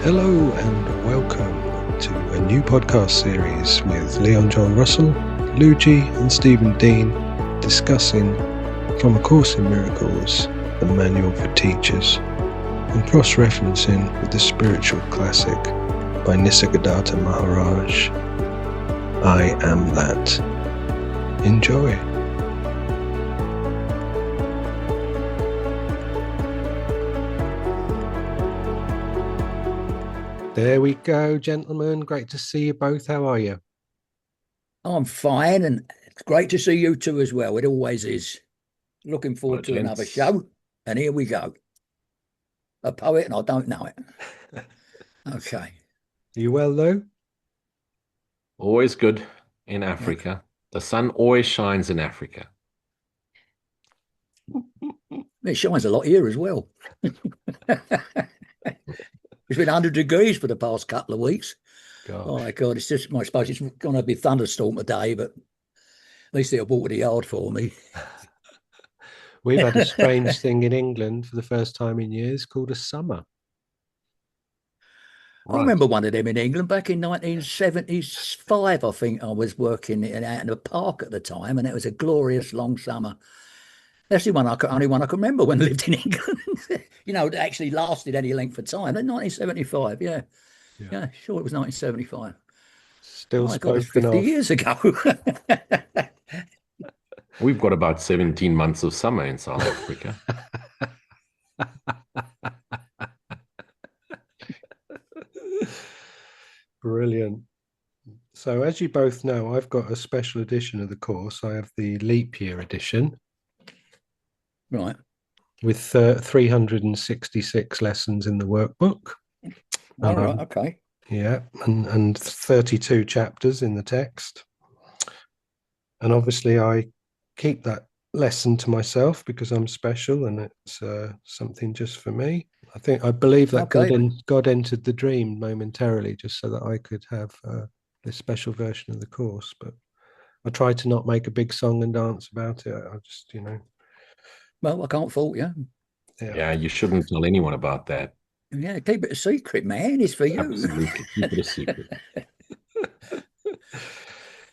Hello and welcome to a new podcast series with Leon John Russell, Luigi and Stephen Dean discussing from A Course in Miracles, the Manual for Teachers, and cross-referencing with the spiritual classic by Nisargadatta Maharaj, I Am That. Enjoy. There we go, gentlemen. Great to see you both. How are you? I'm fine, and it's great to see you two as well. It always is. Looking forward to another show, and here we go. A poet, and I don't know it. Okay. You well, though? Always good in Africa. Yeah. The sun always shines in Africa. It shines a lot here as well. It's been 100 degrees for the past couple of weeks. Gosh. Oh my God, it's just, I suppose it's going to be thunderstorm today, but at least they'll water the yard for me. We've had a strange thing in England for the first time in years called a summer. I remember one of them in England back in 1975, I think. I was working out in a park at the time, and it was a glorious long summer. That's the only one I can remember when I lived in England. It actually lasted any length of time. In 1975, yeah, sure, it was 1975. Still spoken 50 years ago. We've got about 17 months of summer in South Africa. Brilliant. So as you both know, I've got a special edition of the course. I have the leap year edition. Right. With 366 lessons in the workbook. All right, okay. Yeah, and 32 chapters in the text. And obviously I keep that lesson to myself because I'm special and it's something just for me. I believe that God entered the dream momentarily just so that I could have this special version of the course. But I try to not make a big song and dance about it. I just, Well, I can't fault you. Yeah, you shouldn't tell anyone about that. Yeah, keep it a secret, man. It's for you. Absolutely, keep it a secret.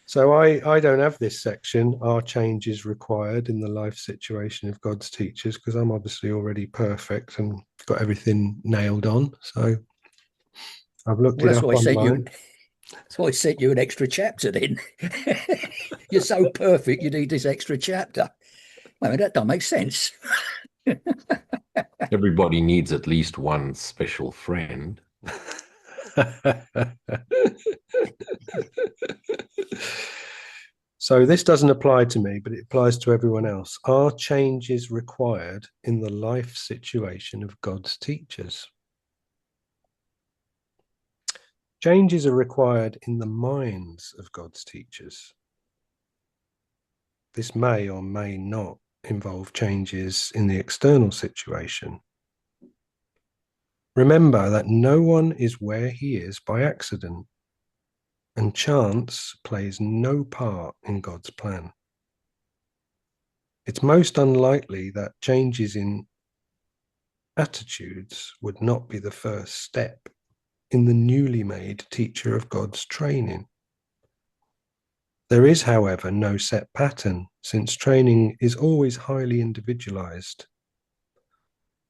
So I don't have this section, Are Changes Required in the Life Situation of God's Teachers, because I'm obviously already perfect and got everything nailed on. So I've looked it up online. That's why I sent you an extra chapter then. You're so perfect, you need this extra chapter. I mean, that don't make sense. Everybody needs at least one special friend. So this doesn't apply to me, but it applies to everyone else. Are changes required in the life situation of God's teachers? Changes are required in the minds of God's teachers. This may or may not involve changes in the external situation. Remember that no one is where he is by accident, and chance plays no part in God's plan. It's most unlikely that changes in attitudes would not be the first step in the newly made teacher of God's training. There is, however, no set pattern, since training is always highly individualized.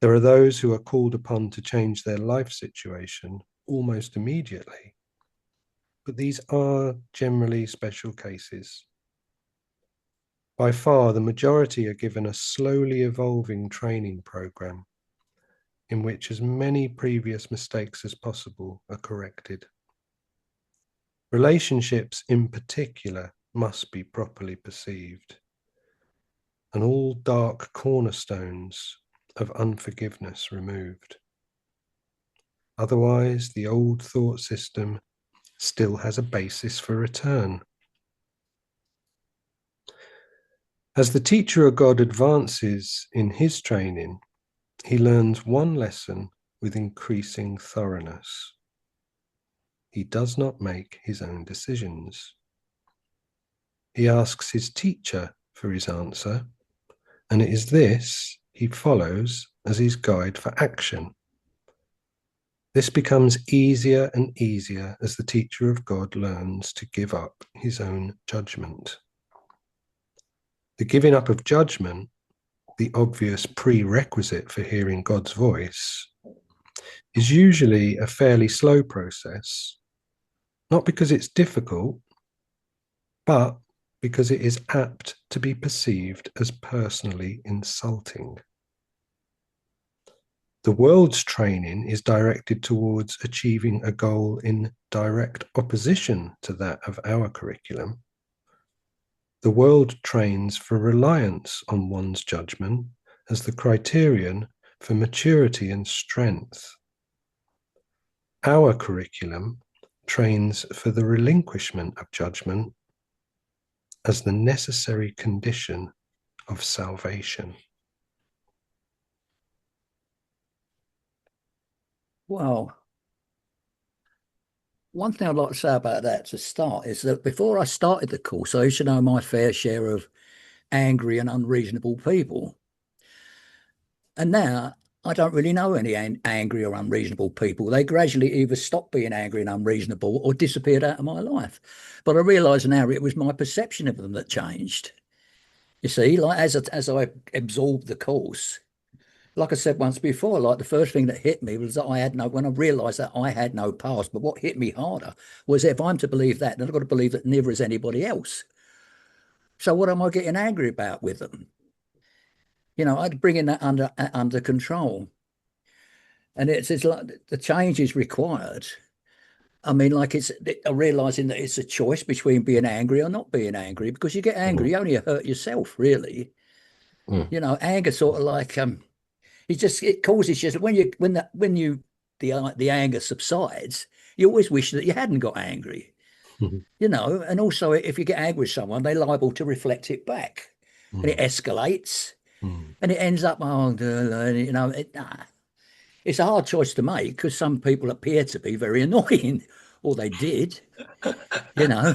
There are those who are called upon to change their life situation almost immediately, but these are generally special cases. By far, the majority are given a slowly evolving training program in which as many previous mistakes as possible are corrected. Relationships in particular must be properly perceived, and all dark cornerstones of unforgiveness removed. Otherwise, the old thought system still has a basis for return. As the teacher of God advances in his training, he learns one lesson with increasing thoroughness. He does not make his own decisions. He asks his teacher for his answer, and it is this he follows as his guide for action. This becomes easier and easier as the teacher of God learns to give up his own judgment. The giving up of judgment, the obvious prerequisite for hearing God's voice, is usually a fairly slow process, not because it's difficult, but because it is apt to be perceived as personally insulting. The world's training is directed towards achieving a goal in direct opposition to that of our curriculum. The world trains for reliance on one's judgment as the criterion for maturity and strength. Our curriculum trains for the relinquishment of judgment as the necessary condition of salvation. Well, one thing I'd like to say about that to start is that before I started the course, I used to know my fair share of angry and unreasonable people. And now I don't really know any angry or unreasonable people. They gradually either stopped being angry and unreasonable or disappeared out of my life. But I realise now it was my perception of them that changed. You see, like as I absorbed the course, like I said once before, like the first thing that hit me was that when I realised that I had no past. But what hit me harder was if I'm to believe that, then I've got to believe that neither is anybody else. So what am I getting angry about with them? You know, I'd bring in that under control. And it's like the change is required. I mean, like it's realizing that it's a choice between being angry or not being angry, because you get angry, you only hurt yourself, really. You know, anger sort of like it causes just the anger subsides, you always wish that you hadn't got angry. You know, and also if you get angry with someone, they're liable to reflect it back, and it escalates, and it ends up, you know, it's a hard choice to make because some people appear to be very annoying, or they did, you know.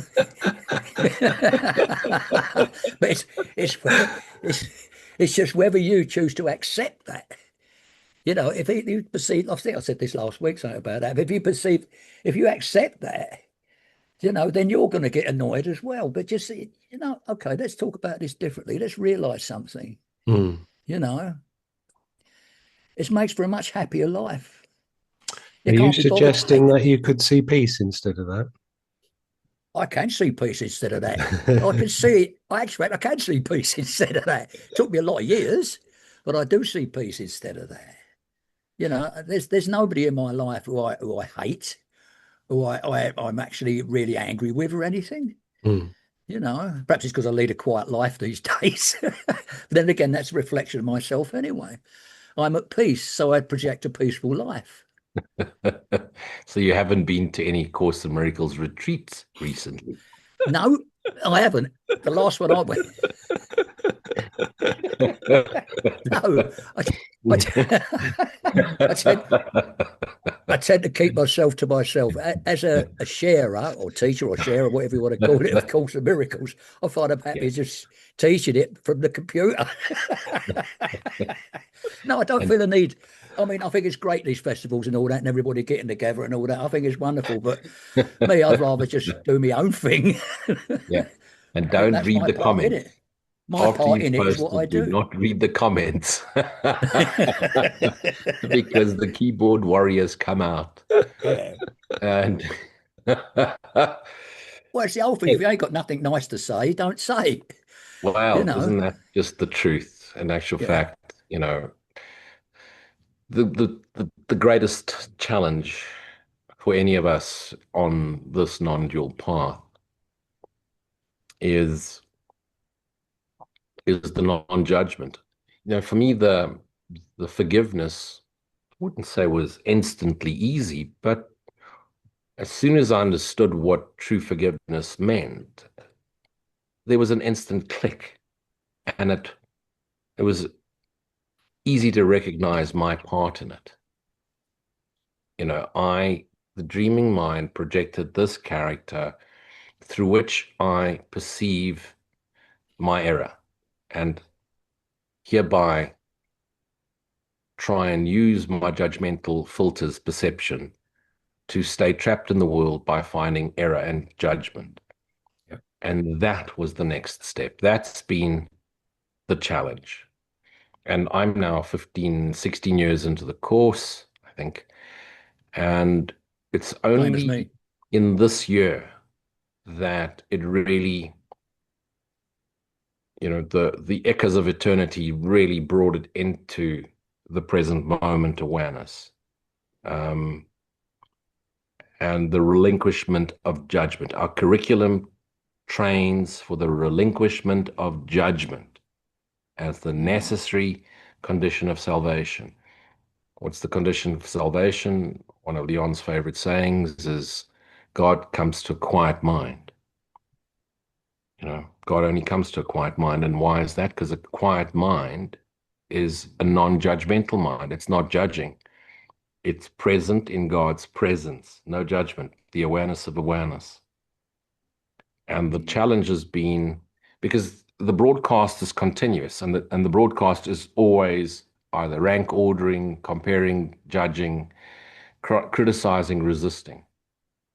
But it's just whether you choose to accept that. You know, if you perceive, I think I said this last week, something about that. But if you accept that, you know, then you're going to get annoyed as well. But just, you know, okay, let's talk about this differently. Let's realize something, you know, it makes for a much happier life. Are you suggesting that you could see peace instead of that? I can see peace instead of that. I can see peace instead of that. It took me a lot of years, but I do see peace instead of that. You know, there's nobody in my life who I hate, who I'm actually really angry with or anything. You know, perhaps it's because I lead a quiet life these days. But then again, that's a reflection of myself anyway. I'm at peace, so I project a peaceful life. So you haven't been to any Course in Miracles retreats recently? No, I haven't. The last one I went. No, I tend to keep myself to myself. As a sharer or teacher or sharer, whatever you want to call it, of Course in Miracles, I find I'm happy just teaching it from the computer. No, I don't feel the need. I mean, I think it's great, these festivals and all that, and everybody getting together and all that. I think it's wonderful. But me, I'd rather just do my own thing. Yeah. And don't That's read my the part in comments. it. My After part you've in it is what I posted, do do. not read the comments because the keyboard warriors come out. Yeah. And Well, it's the old thing. If you ain't got nothing nice to say, don't say. You well, know. isn't that just the truth? In actual Yeah. fact, you know, the greatest challenge for any of us on this non-dual path is the non-judgment. You know, for me, the forgiveness, I wouldn't say was instantly easy, but as soon as I understood what true forgiveness meant, there was an instant click, and it was easy to recognize my part in it. You know, the dreaming mind projected this character through which I perceive my error, and hereby try and use my judgmental filters perception to stay trapped in the world by finding error and judgment. Yep. And that was the next step. That's been the challenge. And I'm now 15, 16 years into the course, I think. And it's Same as only me. in this year that it really, the echoes of eternity really brought it into the present moment awareness. And the relinquishment of judgment. Our curriculum trains for the relinquishment of judgment as the necessary condition of salvation. What's the condition of salvation? One of Leon's favorite sayings is, God comes to a quiet mind. God only comes to a quiet mind. And why is that? Because a quiet mind is a non-judgmental mind. It's not judging. It's present in God's presence, no judgment, the awareness of awareness. And the challenge has been, because the broadcast is continuous, and the broadcast is always either rank ordering, comparing, judging, criticizing, resisting.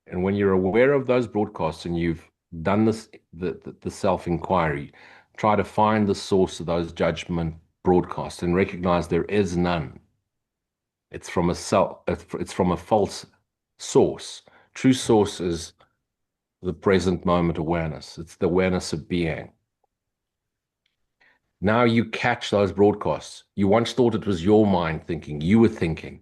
And when you're aware of those broadcasts and you've done this, the self-inquiry, try to find the source of those judgment broadcasts and recognize there is none. It's from a false source. True source is the present moment awareness. It's the awareness of being. Now you catch those broadcasts. You once thought it was your mind thinking, you were thinking.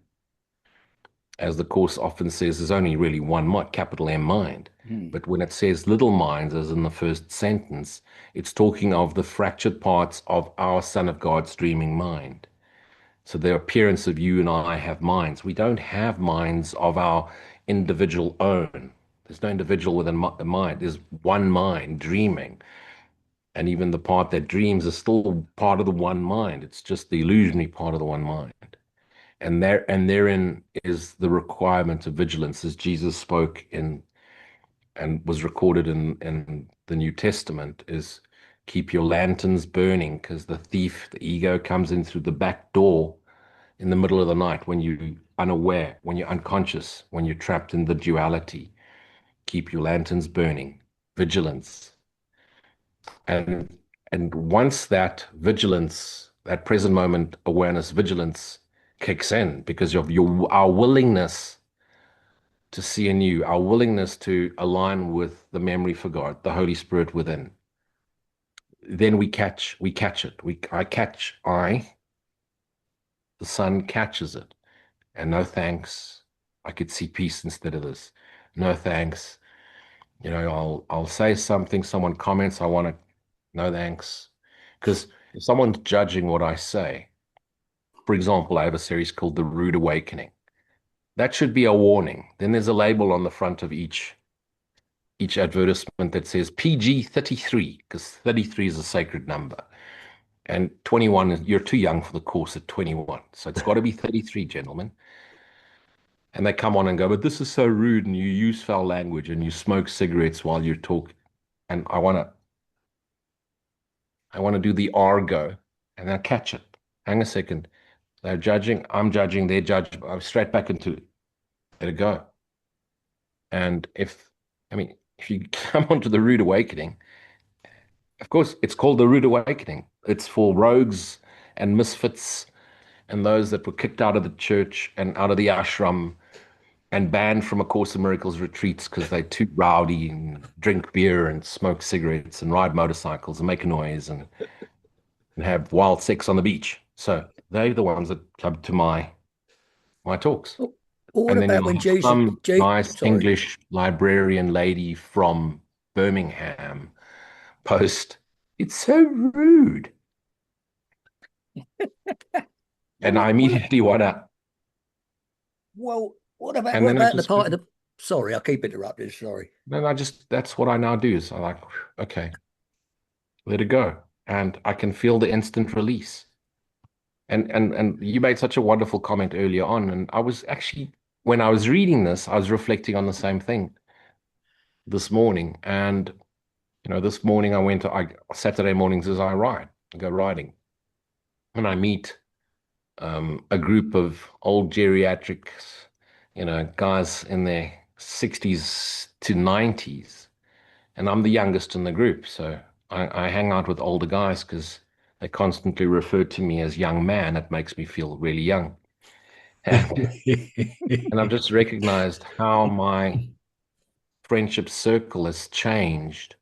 As the Course often says, there's only really one mind, capital M mind. But when it says little minds, as in the first sentence, it's talking of the fractured parts of our Son of God's dreaming mind. So the appearance of you and I have minds. We don't have minds of our individual own. There's no individual within a mind. There's one mind dreaming. And even the part that dreams is still part of the one mind. It's just the illusionary part of the one mind. And therein is the requirement of vigilance, as Jesus spoke in and was recorded in the New Testament, is keep your lanterns burning, because the thief, the ego, comes in through the back door in the middle of the night when you're unaware, when you're unconscious, when you're trapped in the duality. Keep your lanterns burning, vigilance. And once that vigilance, that present moment awareness vigilance kicks in, because of our willingness to see anew, our willingness to align with the memory for God, the Holy Spirit within, then we catch it. The Son catches it. And no thanks. I could see peace instead of this. No thanks. I'll say something, someone comments, I want to, no thanks. Because if someone's judging what I say, for example, I have a series called The Rude Awakening. That should be a warning. Then there's a label on the front of each advertisement that says PG 33, because 33 is a sacred number. And 21, you're too young for the course at 21. So it's got to be 33, gentlemen. And they come on and go, but this is so rude, and you use foul language, and you smoke cigarettes while you're talking. And I want to do the argo, and then catch it. Hang a second. They're judging. I'm judging. They're judging. I'm straight back into it. Let it go. And if you come onto the rude awakening, of course, it's called the rude awakening. It's for rogues and misfits and those that were kicked out of the church and out of the ashram and banned from A Course in Miracles retreats because they're too rowdy and drink beer and smoke cigarettes and ride motorcycles and make a noise and have wild sex on the beach. So they're the ones that come to my talks. Well, what And then about you'll when have Jesus? some nice Sorry. English librarian lady from Birmingham post, it's so rude. And I immediately want to. Well, what about And then I the just part of the? Sorry, I keep interrupted. Sorry. then that's what I now do. Is I'm like, okay, let it go. And I can feel the instant release. And you made such a wonderful comment earlier on. And I was actually, when I was reading this, I was reflecting on the same thing this morning. And this morning Saturday mornings as I go riding. And I meet a group of old geriatrics, guys in their 60s to 90s. And I'm the youngest in the group. So I hang out with older guys because they constantly refer to me as young man. It makes me feel really young. And I've just recognized how my friendship circle has changed,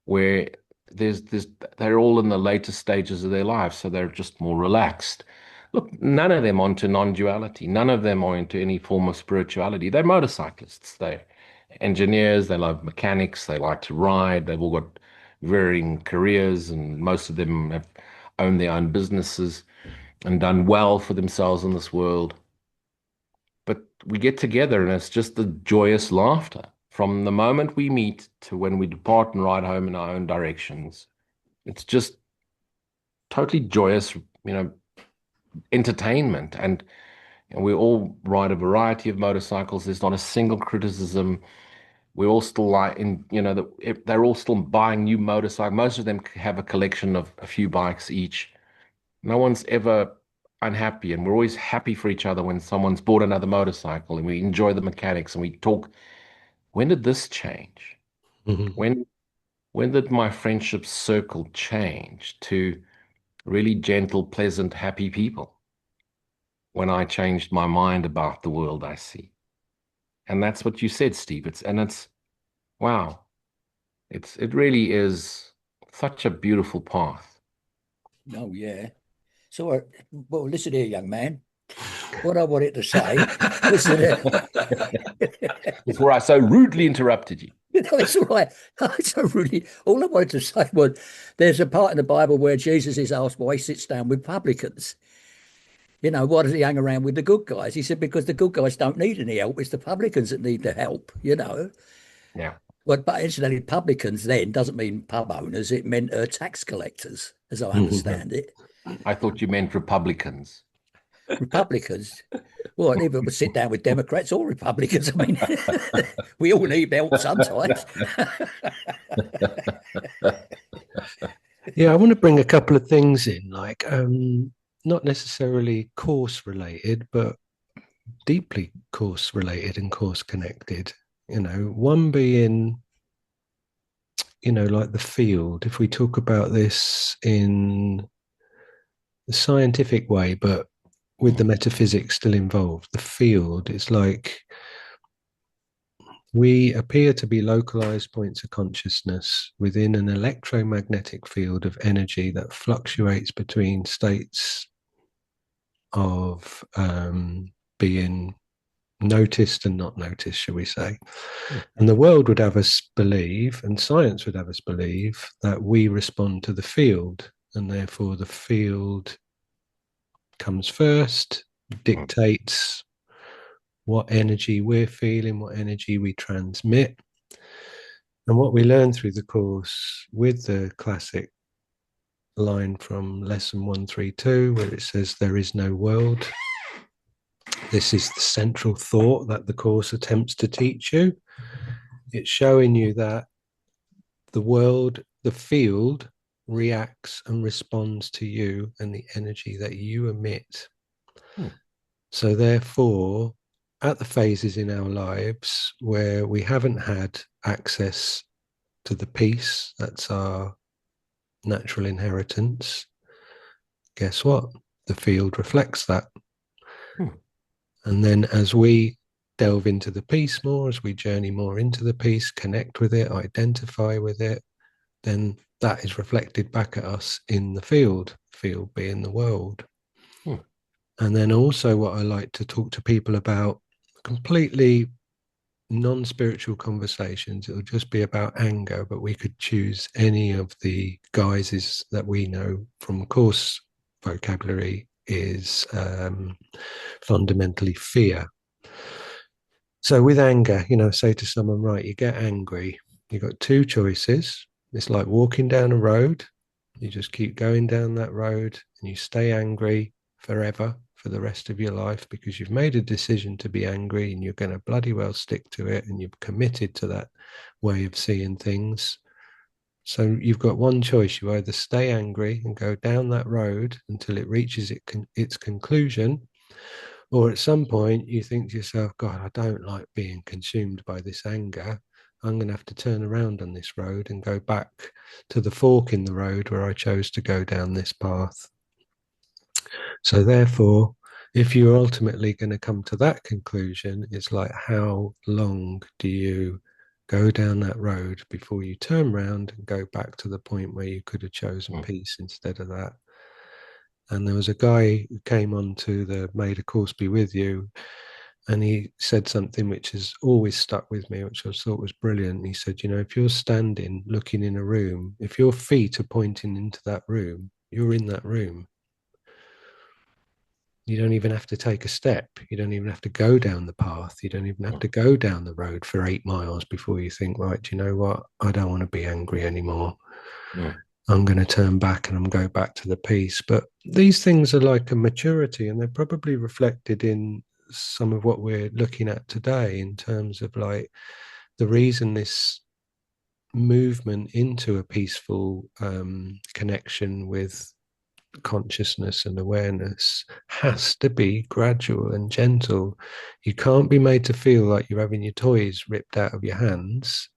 where they're all in the later stages of their lives, so they're just more relaxed. Look, none of them are into non-duality. None of them are into any form of spirituality. They're motorcyclists. They're engineers. They love mechanics. They like to ride. They've all got varying careers, and most of them have owned their own businesses and done well for themselves in this world. But we get together and it's just the joyous laughter from the moment we meet to when we depart and ride home in our own directions. It's just totally joyous, entertainment. And we all ride a variety of motorcycles. There's not a single criticism. We all still like they're all still buying new motorcycles. Most of them have a collection of a few bikes each. No one's ever unhappy, and we're always happy for each other when someone's bought another motorcycle, and we enjoy the mechanics and we talk. When did this change? Mm-hmm. When did my friendship circle change to really gentle, pleasant, happy people? When I changed my mind about the world I see. And that's what you said, Steve. It's wow. It really is such a beautiful path. Oh, yeah. So, well, listen here, young man. What I wanted to say was that Before I so rudely interrupted you. no, it's all right. So really, all I wanted to say was there's a part in the Bible where Jesus is asked why he sits down with publicans. Why does he hang around with the good guys? He said, because the good guys don't need any help. It's the publicans that need the help. Yeah. But incidentally, publicans then doesn't mean pub owners. It meant tax collectors, as I understand it. I thought you meant Republicans. Republicans. Well, even would sit down with Democrats or Republicans. I mean, we all need help sometimes. Yeah, I want to bring a couple of things in, like not necessarily course related, but deeply course related and course connected. One being, like the field. If we talk about this in the scientific way, but with the metaphysics still involved, the field is like we appear to be localized points of consciousness within an electromagnetic field of energy that fluctuates between states of being noticed and not noticed, shall we say. And the world would have us believe, and science would have us believe, that we respond to the field, and therefore the field comes first, dictates what energy we're feeling, what energy we transmit. And what we learn through the course with the classic line from lesson 132, where it says, there is no world. This is the central thought that the course attempts to teach you. It's showing you that the world, the field, reacts and responds to you and the energy that you emit. So therefore, at the phases in our lives where we haven't had access to the peace, that's our natural inheritance, guess what? The field reflects that. And then as we delve into the peace more, as we journey more into the peace, connect with it, identify with it, then that is reflected back at us in the field being the world. And then also what I like to talk to people about, completely non-spiritual conversations, it'll just be about anger, but we could choose any of the guises that we know from course vocabulary is fundamentally fear. So with anger, say to someone, right, you get angry, you've got two choices. It's like walking down a road. You just keep going down that road and you stay angry forever for the rest of your life because you've made a decision to be angry and you're going to bloody well stick to it and you've committed to that way of seeing things So you've got one choice. You either stay angry and go down that road until it reaches its conclusion, or at some point you think to yourself, God, I don't like being consumed by this anger. I'm going to have to turn around on this road and go back to the fork in the road where I chose to go down this path. So therefore, if you're ultimately going to come to that conclusion, it's like, how long do you go down that road before you turn around and go back to the point where you could have chosen peace instead of that? And there was a guy who came on to the May the Course Be With You, and he said something which has always stuck with me, which I thought was brilliant. He said, if you're standing looking in a room, if your feet are pointing into that room, you're in that room. You don't even have to take a step. You don't even have to go down the path. You don't even have to go down the road for 8 miles before you think, right, do you know what? I don't want to be angry anymore. I'm going to turn back and I'm going to go back to the peace. But these things are like a maturity, and they're probably reflected in some of what we're looking at today in terms of like the reason this movement into a peaceful connection with consciousness and awareness has to be gradual and gentle. You can't be made to feel like you're having your toys ripped out of your hands.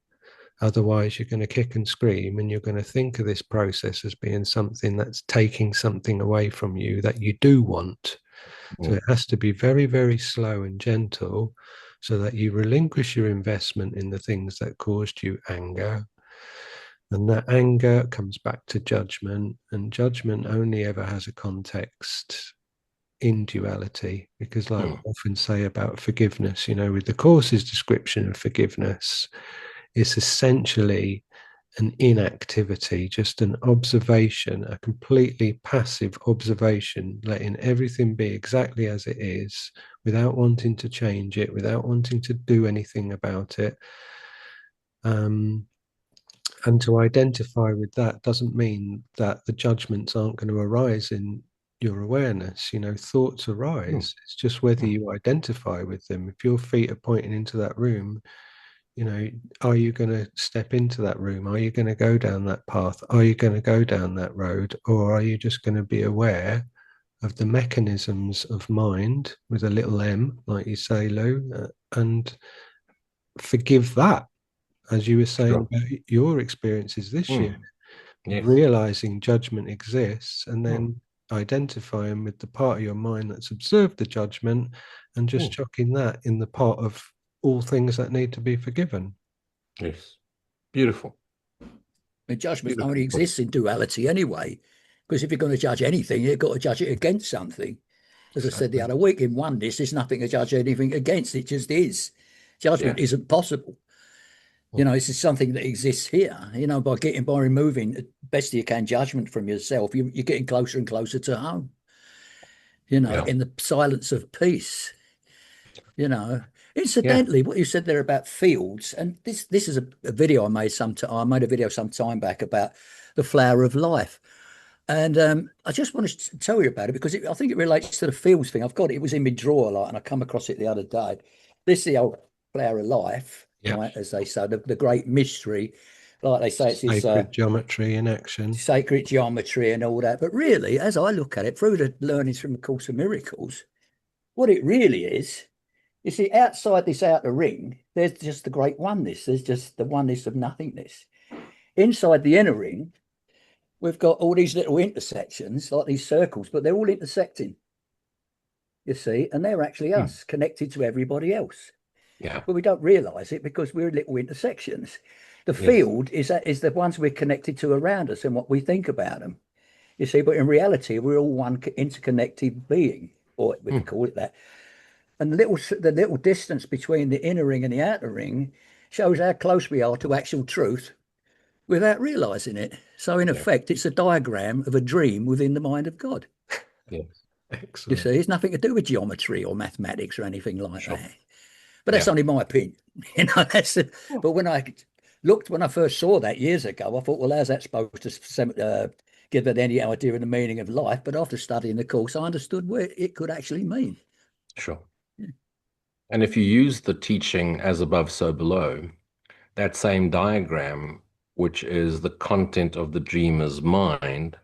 Otherwise, you're going to kick and scream, and you're going to think of this process as being something that's taking something away from you that you do want. So it has to be very, very slow and gentle so that you relinquish your investment in the things that caused you anger. And that anger comes back to judgment, and judgment only ever has a context in duality, because like I often say about forgiveness, with the Course's description of forgiveness, it's essentially an inactivity, just an observation, a completely passive observation, letting everything be exactly as it is without wanting to change it, without wanting to do anything about it. And to identify with that doesn't mean that the judgments aren't going to arise in your awareness. Thoughts arise. It's just whether you identify with them. If your feet are pointing into that room, are you going to step into that room? Are you going to go down that path? Are you going to go down that road? Or are you just going to be aware of the mechanisms of mind with a little m, like you say, Lou, and forgive that? As you were saying about your experiences this year, realizing judgment exists and then identifying with the part of your mind that's observed the judgment and just chucking that in the pot of all things that need to be forgiven. Yes. Beautiful. The judgment only exists in duality anyway, because if you're going to judge anything, you've got to judge it against something. As I said the other week, in oneness, there's nothing to judge anything against. It just is. Judgment isn't possible. This is something that exists here. By removing the best you can judgment from yourself, you're getting closer and closer to home. In the silence of peace. Incidentally, what you said there about fields, and this is a video I made I made a video some time back about the flower of life. And I just wanted to tell you about it because I think it relates to the fields thing. I've got it. It was in my drawer, and I come across it the other day. This is the old flower of life, right? As they say, the great mystery, like they say, it's this sacred geometry in action, sacred geometry, and all that. But really, as I look at it through the learnings from the Course of Miracles, what it really is, you see, outside this outer ring, there's just the great oneness. There's just the oneness of nothingness. Inside the inner ring, we've got all these little intersections, like these circles, but they're all intersecting, you see, and they're actually us connected to everybody else. Yeah. But we don't realize it because we're little intersections. The field is the ones we're connected to around us and what we think about them, you see, but in reality, we're all one interconnected being, or we could call it that. And the little distance between the inner ring and the outer ring shows how close we are to actual truth without realizing it. So in effect, it's a diagram of a dream within the mind of God. Yes. Excellent. You see, it's nothing to do with geometry or mathematics or anything like that. But that's only my opinion. But when I first saw that years ago, I thought, well, how's that supposed to give it any idea of the meaning of life? But after studying the course, I understood what it could actually mean. Sure. And if you use the teaching as above, so below, that same diagram which is the content of the dreamer's mind,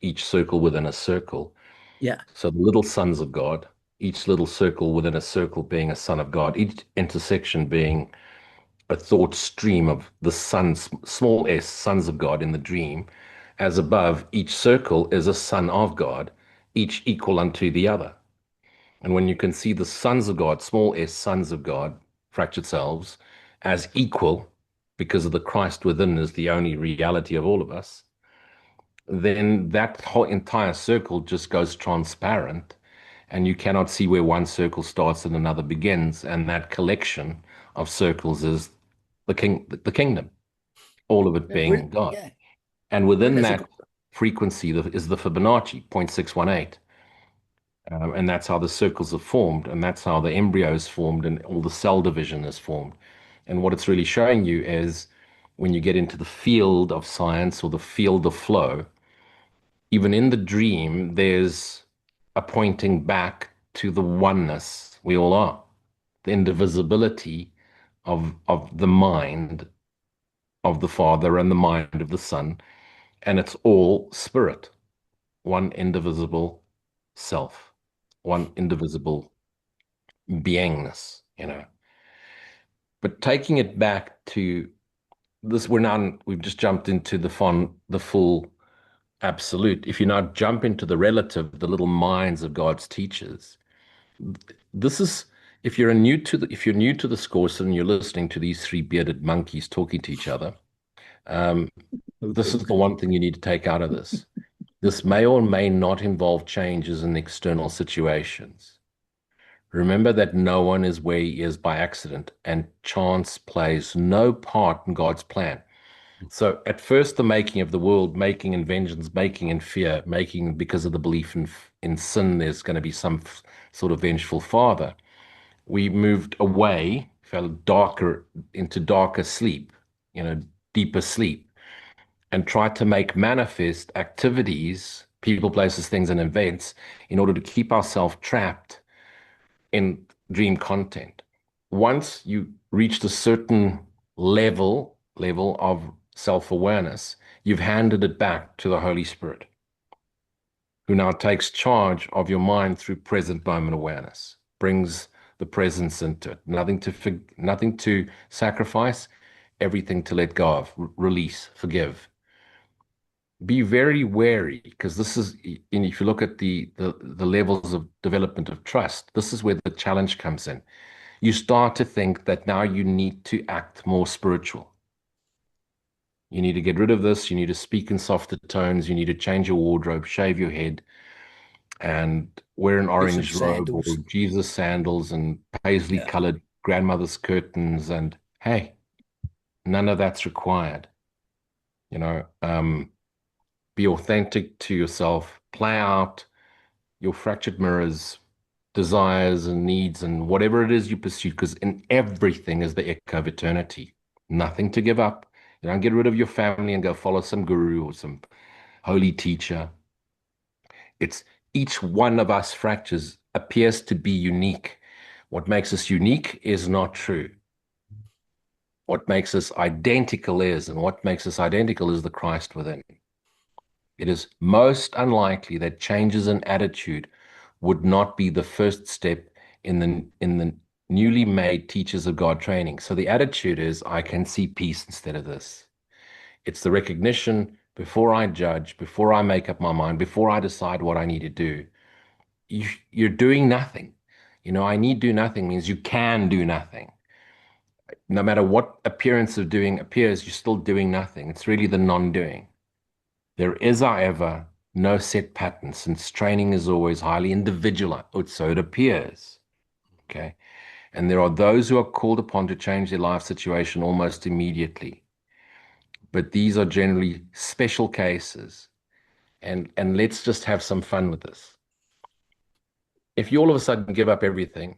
each circle within a circle. Yeah. So the little sons of God, each little circle within a circle being a son of God, each intersection being a thought stream of the sons, small s, sons of God in the dream. As above, each circle is a son of God, each equal unto the other. And when you can see the sons of God, small s, sons of God, fractured selves, as equal, because of the Christ within is the only reality of all of us, then that whole entire circle just goes transparent, and you cannot see where one circle starts and another begins. And that collection of circles is the kingdom, all of it being God. Yeah. And within That's that frequency is the Fibonacci, 0.618. And that's how the circles are formed, and that's how the embryo is formed, and all the cell division is formed. And what it's really showing you is when you get into the field of science or the field of flow, even in the dream, there's a pointing back to the oneness we all are, the indivisibility of the mind of the Father and the mind of the Son, and it's all spirit, one indivisible self, one indivisible beingness, you know. But taking it back to this, we've just jumped into the full absolute. If you now jump into the relative, the little minds of God's teachers, this is if you're if you're new to this course and you're listening to these three bearded monkeys talking to each other, this is the one thing you need to take out of this. This may or may not involve changes in external situations. Remember that no one is where he is by accident, and chance plays no part in God's plan. So at first, the making of the world, making in vengeance, making in fear, making because of the belief in sin, there's going to be some sort of vengeful father. We moved away, fell darker into darker sleep, deeper sleep, and tried to make manifest activities, people, places, things, and events in order to keep ourselves trapped in dream content. Once you reached a certain level of self-awareness, you've handed it back to the Holy Spirit, who now takes charge of your mind through present moment awareness, brings the presence into it. Nothing to sacrifice, everything to let go of, release, forgive. Be very wary, because this is, and if you look at the levels of development of trust, this is where the challenge comes in. You start to think that now you need to act more spiritual. You need to get rid of this. You need to speak in softer tones. You need to change your wardrobe, shave your head, and wear an orange robe or Jesus sandals and paisley colored grandmother's curtains. And hey, none of that's required. Be authentic to yourself, play out your fractured mirrors, desires and needs, and whatever it is you pursue, because in everything is the echo of eternity. Nothing to give up. You don't get rid of your family and go follow some guru or some holy teacher. It's each one of us fractures appears to be unique. What makes us unique is not true. What makes us identical is, and what makes us identical is the Christ within. It is most unlikely that changes in attitude would not be the first step in the newly made teachers of God training. So the attitude is, I can see peace instead of this. It's the recognition before I judge, before I make up my mind, before I decide what I need to do. You're doing nothing. I need do nothing means you can do nothing. No matter what appearance of doing appears, you're still doing nothing. It's really the non-doing. There is, however, no set pattern, since training is always highly individualized, or so it appears. Okay. And there are those who are called upon to change their life situation almost immediately. But these are generally special cases. And let's just have some fun with this. If you all of a sudden give up everything,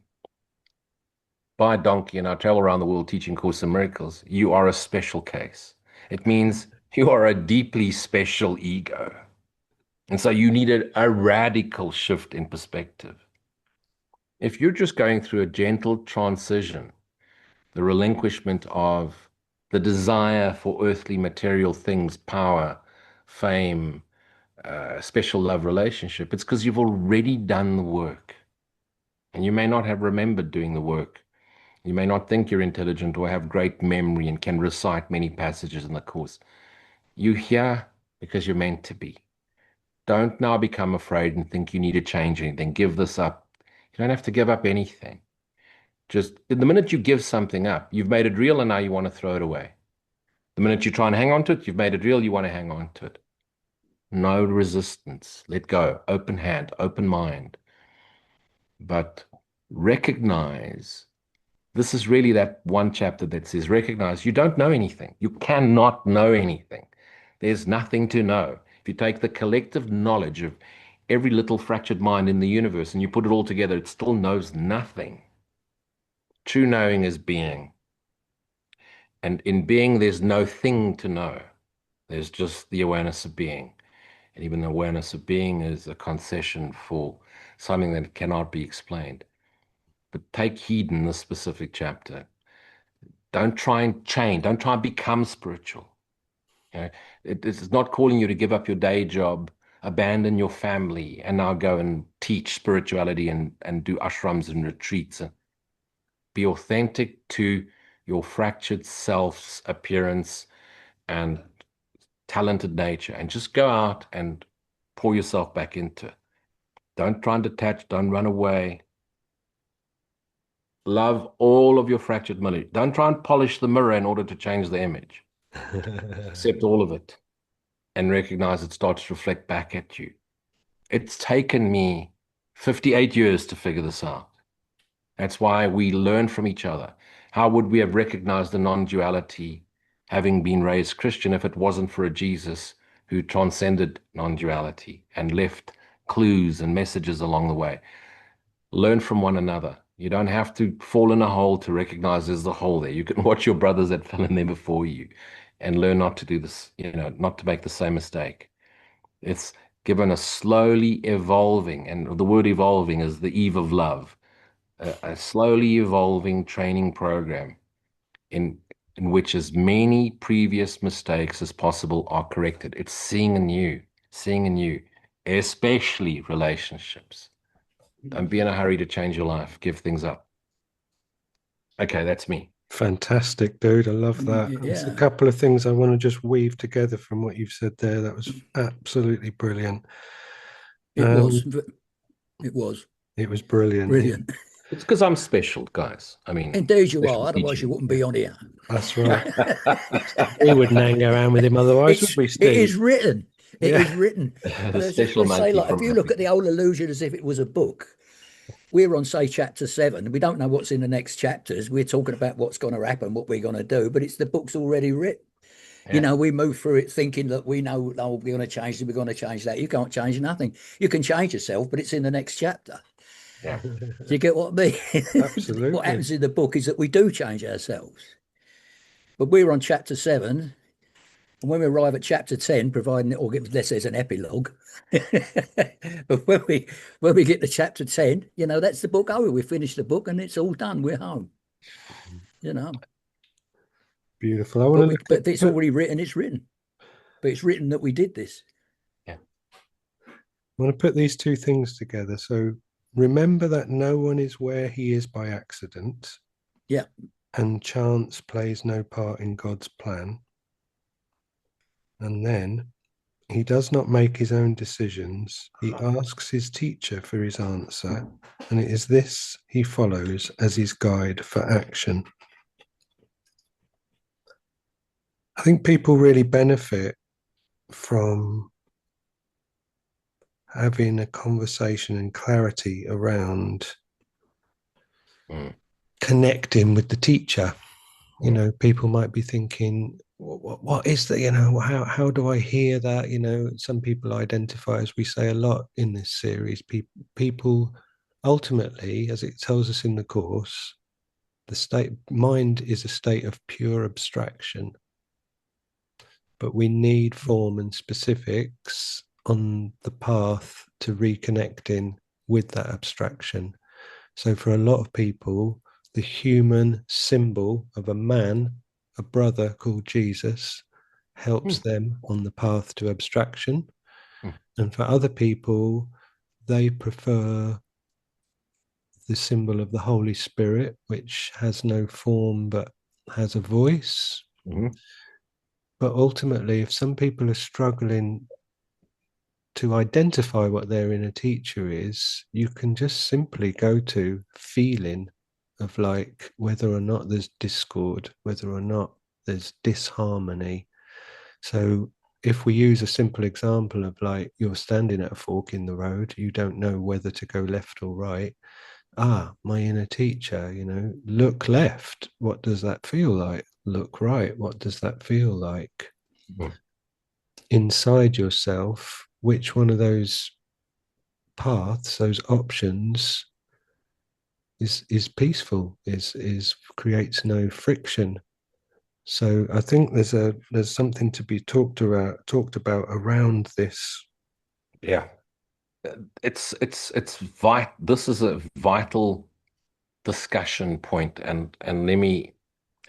buy a donkey, and I travel around the world teaching Course in Miracles, you are a special case. It means you are a deeply special ego. And so you needed a radical shift in perspective. If you're just going through a gentle transition, the relinquishment of the desire for earthly material things, power, fame, special love relationship, it's because you've already done the work. And you may not have remembered doing the work. You may not think you're intelligent or have great memory and can recite many passages in the course. You're here because you're meant to be. Don't now become afraid and think you need to change anything. Give this up. You don't have to give up anything. Just the minute you give something up, you've made it real and now you want to throw it away. The minute you try and hang on to it, you've made it real, you want to hang on to it. No resistance. Let go. Open hand, open mind. But recognize this is really that one chapter that says, recognize you don't know anything. You cannot know anything. There's nothing to know. If you take the collective knowledge of every little fractured mind in the universe and you put it all together, it still knows nothing. True knowing is being. And in being, there's no thing to know. There's just the awareness of being. And even the awareness of being is a concession for something that cannot be explained. But take heed in this specific chapter. Don't try and change. Don't try and become spiritual. You know, it's not calling you to give up your day job, abandon your family, and now go and teach spirituality and do ashrams and retreats. Be authentic to your fractured self's appearance and talented nature, and just go out and pour yourself back into it. Don't try and detach. Don't run away. Love all of your fractured mirror. Don't try and polish the mirror in order to change the image. Accept all of it and recognize it starts to reflect back at you. It's taken me 58 years to figure this out. That's why we learn from each other. How would we have recognized the non-duality having been raised Christian if it wasn't for a Jesus who transcended non-duality and left clues and messages along the way? Learn from one another. You don't have to fall in a hole to recognize there's a hole there. You can watch your brothers that fell in there before you and learn not to do this, not to make the same mistake. It's given a slowly evolving, and the word evolving is the eve of love, a slowly evolving training program in which as many previous mistakes as possible are corrected. It's seeing anew, especially relationships. Don't be in a hurry to change your life. Give things up. Okay, that's me. Fantastic, dude. I love that. Yeah. There's a couple of things I want to just weave together from what you've said there. That was absolutely brilliant. It was. It was brilliant. Brilliant. It's because I'm special, guys. I mean, Indeed you special are. Otherwise teaching. you wouldn't be on here. That's right. We wouldn't hang around with him otherwise, would we, Steve? It is written. It is written. The special Let's say, monkey like, if you look at the whole illusion as if it was a book, we're on, say, chapter 7. We don't know what's in the next chapters. We're talking about what's going to happen, what we're going to do, but it's the book's already written. Yeah. We move through it thinking that we know, oh, we're going to change it, we're going to change that. You can't change nothing. You can change yourself, but it's in the next chapter. Yeah. Do you get what I mean? Absolutely. What happens in the book is that we do change ourselves. But we're on chapter 7. And when we arrive at chapter 10, providing it all gets, let's say, there's an epilogue, but when we get to chapter 10, that's the book over. We finish the book and it's all done. We're home. Beautiful. I want to but if it's already written, it's written. But it's written that we did this. Yeah. I want to put these two things together. So remember that no one is where he is by accident. Yeah. And chance plays no part in God's plan. And then he does not make his own decisions. He asks his teacher for his answer, and it is this he follows as his guide for action. I think people really benefit from having a conversation and clarity around connecting with the teacher. People might be thinking, what is that? How do I hear that? Some people identify, as we say a lot in this series, people ultimately, as it tells us in the course, mind is a state of pure abstraction, but we need form and specifics on the path to reconnecting with that abstraction. So for a lot of people, the human symbol of a man a brother called Jesus helps them on the path to abstraction. And for other people, they prefer the symbol of the Holy Spirit, which has no form but has a voice. But ultimately, if some people are struggling to identify what their inner teacher is, you can just simply go to feeling of like whether or not there's discord, whether or not there's disharmony. So if we use a simple example of like you're standing at a fork in the road, you don't know whether to go left or right. My inner teacher, look left. What does that feel like? Look right. What does that feel like? Inside yourself, which one of those paths, those options is peaceful, is creates no friction. So I think there's something to be talked about around this. Yeah. This is a vital discussion point, and let me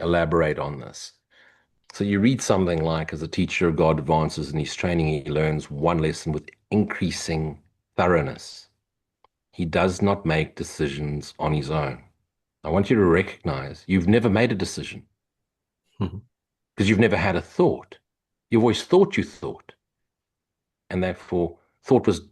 elaborate on this. So you read something like, as a teacher of God advances in his training, he learns one lesson with increasing thoroughness. He does not make decisions on his own. I want you to recognize you've never made a decision because you've never had a thought. You've always thought you thought. And therefore, thought was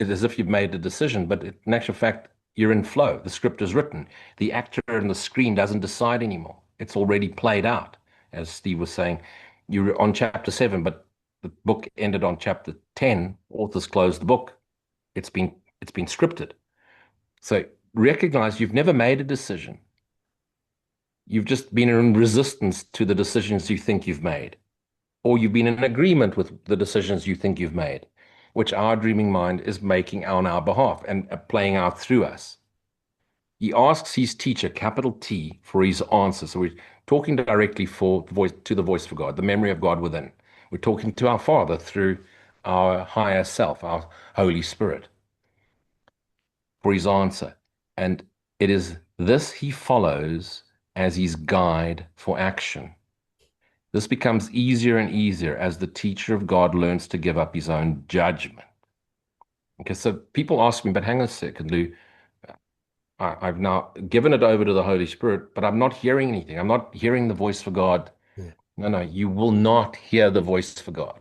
as if you've made a decision, but in actual fact, you're in flow. The script is written. The actor on the screen doesn't decide anymore. It's already played out. As Steve was saying, you're on chapter 7, but the book ended on chapter 10. Authors closed the book. It's been scripted. So recognize you've never made a decision. You've just been in resistance to the decisions you think you've made, or you've been in agreement with the decisions you think you've made, which our dreaming mind is making on our behalf and playing out through us. He asks his teacher, capital T, for his answer. So we're talking directly to the voice for God, the memory of God within. We're talking to our Father through our higher self, our Holy Spirit, for his answer. And it is this he follows as his guide for action. This becomes easier and easier as the teacher of God learns to give up his own judgment. Okay, so people ask me, but hang on a second, Lou, I've now given it over to the Holy Spirit, but I'm not hearing anything. I'm not hearing the voice for God. Yeah. No, you will not hear the voice for God.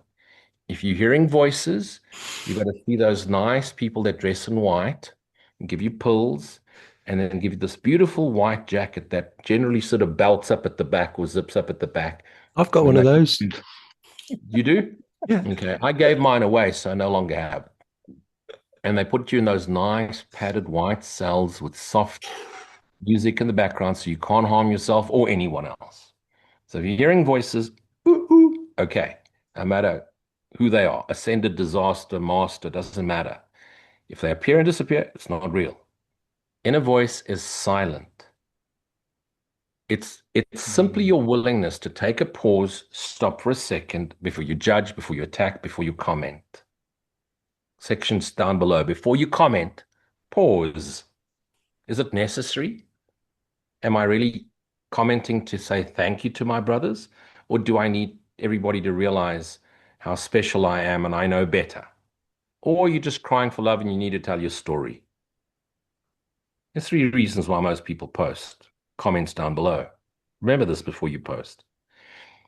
If you're hearing voices, you've got to see those nice people that dress in white and give you pills and then give you this beautiful white jacket that generally sort of belts up at the back or zips up at the back. I've got one of those. You do? Yeah. Okay. I gave mine away, so I no longer have it. And they put you in those nice padded white cells with soft music in the background so you can't harm yourself or anyone else. So if you're hearing voices, okay, no matter who they are, ascended, disaster, master, doesn't matter. If they appear and disappear, it's not real. Inner voice is silent. It's simply your willingness to take a pause, stop for a second before you judge, before you attack, before you comment. Sections down below. Before you comment, pause. Is it necessary? Am I really commenting to say thank you to my brothers? Or do I need everybody to realize how special I am and I know better? Or you're just crying for love and you need to tell your story? There's 3 reasons why most people post. Comments down below. Remember this before you post.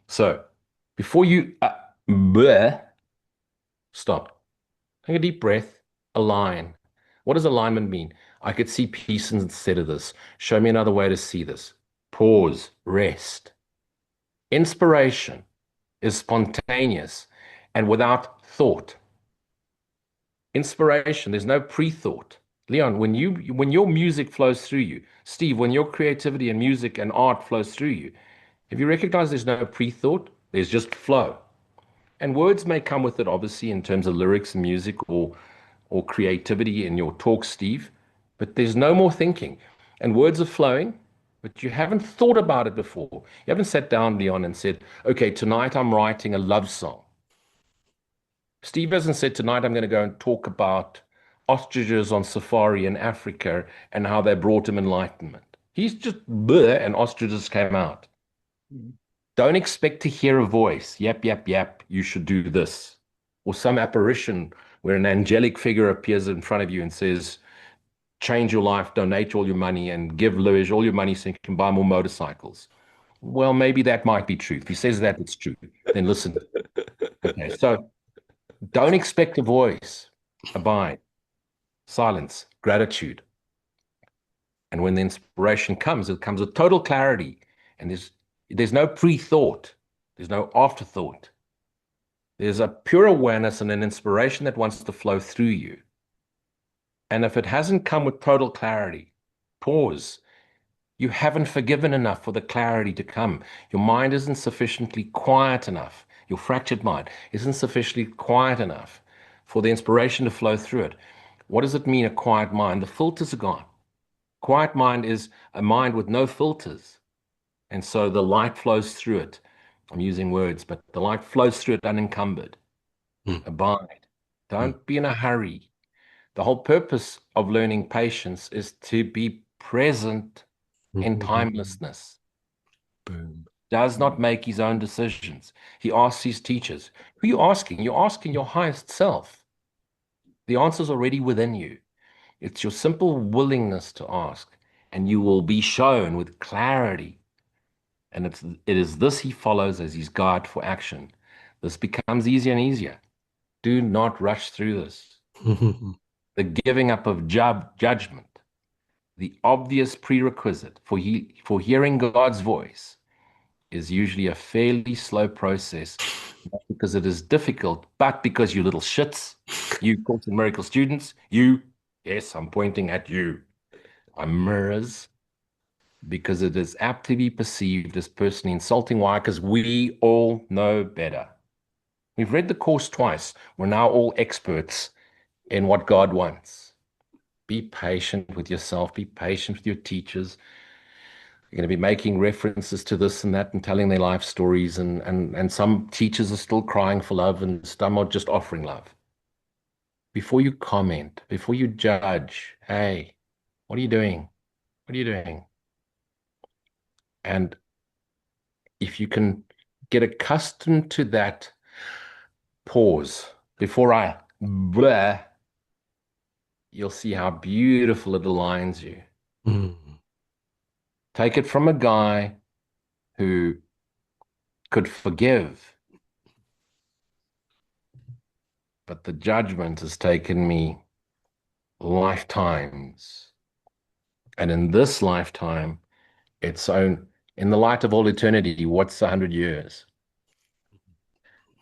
So, before you stop. Take a deep breath. Align. What does alignment mean? I could see peace instead of this. Show me another way to see this. Pause. Rest. Inspiration is spontaneous and without thought. Inspiration, there's no pre-thought. Leon, when your music flows through you, Steve, when your creativity and music and art flows through you, have you recognized there's no pre-thought? There's just flow. And words may come with it, obviously, in terms of lyrics and music or creativity in your talk, Steve, but there's no more thinking. And words are flowing, but you haven't thought about it before. You haven't sat down, Leon, and said, okay, tonight I'm writing a love song. Steve hasn't said, tonight I'm going to go and talk about ostriches on safari in Africa and how they brought him enlightenment. He's just bleh, and ostriches came out. Don't expect to hear a voice. Yap, yap, yap. You should do this. Or some apparition where an angelic figure appears in front of you and says, change your life, donate all your money, and give Louis all your money so you can buy more motorcycles. Well, maybe that might be true. If he says that, it's true. Then listen. Okay, so don't expect a voice. Abide. Silence. Gratitude. And when the inspiration comes, it comes with total clarity. And there's no pre-thought. There's no afterthought. There's a pure awareness and an inspiration that wants to flow through you. And if it hasn't come with total clarity, pause. You haven't forgiven enough for the clarity to come. Your mind isn't sufficiently quiet enough. Your fractured mind isn't sufficiently quiet enough for the inspiration to flow through it. What does it mean, a quiet mind? The filters are gone. Quiet mind is a mind with no filters. And so the light flows through it. I'm using words, but the light flows through it unencumbered. Abide. Don't be in a hurry. The whole purpose of learning patience is to be present in timelessness. Boom. Does not make his own decisions. He asks his teachers. Who are you asking? You're asking your highest self. The answer's already within you. It's your simple willingness to ask, and you will be shown with clarity. And it is this he follows as his guide for action. This becomes easier and easier. Do not rush through this. The giving up of judgment, the obvious prerequisite for hearing God's voice, is usually a fairly slow process, not because it is difficult, but because you little shits, you Course in Miracle students, yes, I'm pointing at you, are mirrors, because it is apt to be perceived as personally insulting. Why? Because we all know better. We've read the Course twice. We're now all experts in what God wants. Be patient with yourself. Be patient with your teachers. You're going to be making references to this and that and telling their life stories. And some teachers are still crying for love and some are just offering love. Before you comment, before you judge, hey, what are you doing? What are you doing? And if you can get accustomed to that pause before I blah, you'll see how beautiful it aligns you. Take it from a guy who could forgive, but the judgment has taken me lifetimes. And in this lifetime, in the light of all eternity, what's 100 years?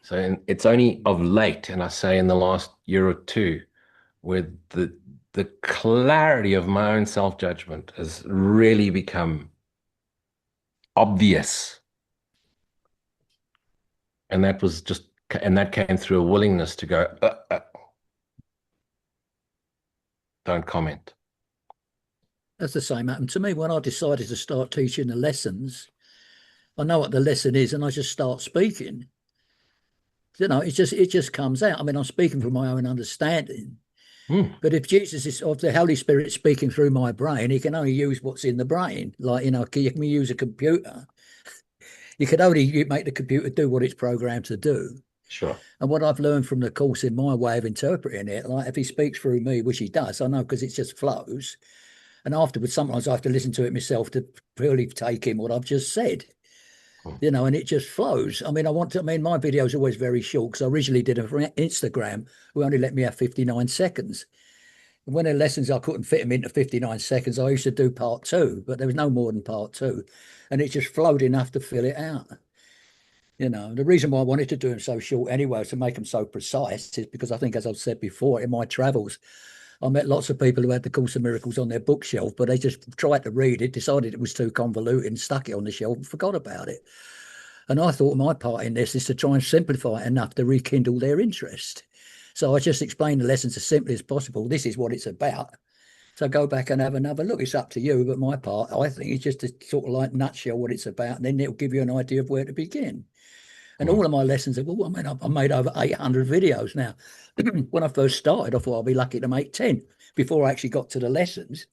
So it's only of late, and I say in the last year or two, where the clarity of my own self-judgment has really become obvious. And that came through a willingness to go, don't comment. That's the same happened to me when I decided to start teaching the lessons. I know what the lesson is, and I just start speaking. It just comes out. I mean, I'm speaking from my own understanding. But if Jesus is of the Holy Spirit speaking through my brain, he can only use what's in the brain. Like, you can use a computer. You can only make the computer do what it's programmed to do. Sure. And what I've learned from the Course in my way of interpreting it, like if he speaks through me, which he does, I know because it just flows. And afterwards, sometimes I have to listen to it myself to purely take in what I've just said. And it just flows. I mean, my video is always very short because I originally did it for Instagram, who only let me have 59 seconds. And when the lessons, I couldn't fit them into 59 seconds. I used to do part 2, but there was no more than part 2. And it just flowed enough to fill it out. The reason why I wanted to do them so short anyway, to make them so precise, is because I think, as I've said before, in my travels, I met lots of people who had the Course in Miracles on their bookshelf, but they just tried to read it, decided it was too convoluted, stuck it on the shelf and forgot about it. And I thought my part in this is to try and simplify it enough to rekindle their interest. So I just explained the lessons as simply as possible. This is what it's about. So go back and have another look. It's up to you, but my part, I think, is just to sort of like nutshell what it's about, and then it'll give you an idea of where to begin. And all of my lessons, I made over 800 videos now. When I first started, I thought I'd be lucky to make 10 before I actually got to the lessons.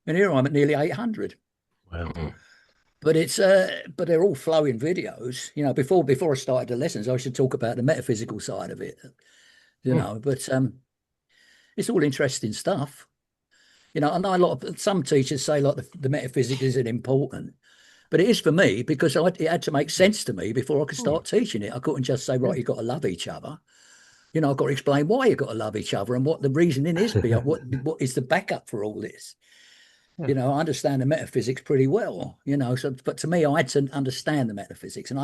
And here I'm at nearly 800. Wow. But it's but they're all flowing videos. Before I started the lessons, I should talk about the metaphysical side of it. But it's all interesting stuff. I know some teachers say like the metaphysics isn't important, but it is for me because it had to make sense to me before I could start teaching it. I couldn't just say, right, you've got to love each other. I've got to explain why you've got to love each other and what the reasoning is beyond what is the backup for all this. I understand the metaphysics pretty well, but to me, I had to understand the metaphysics, and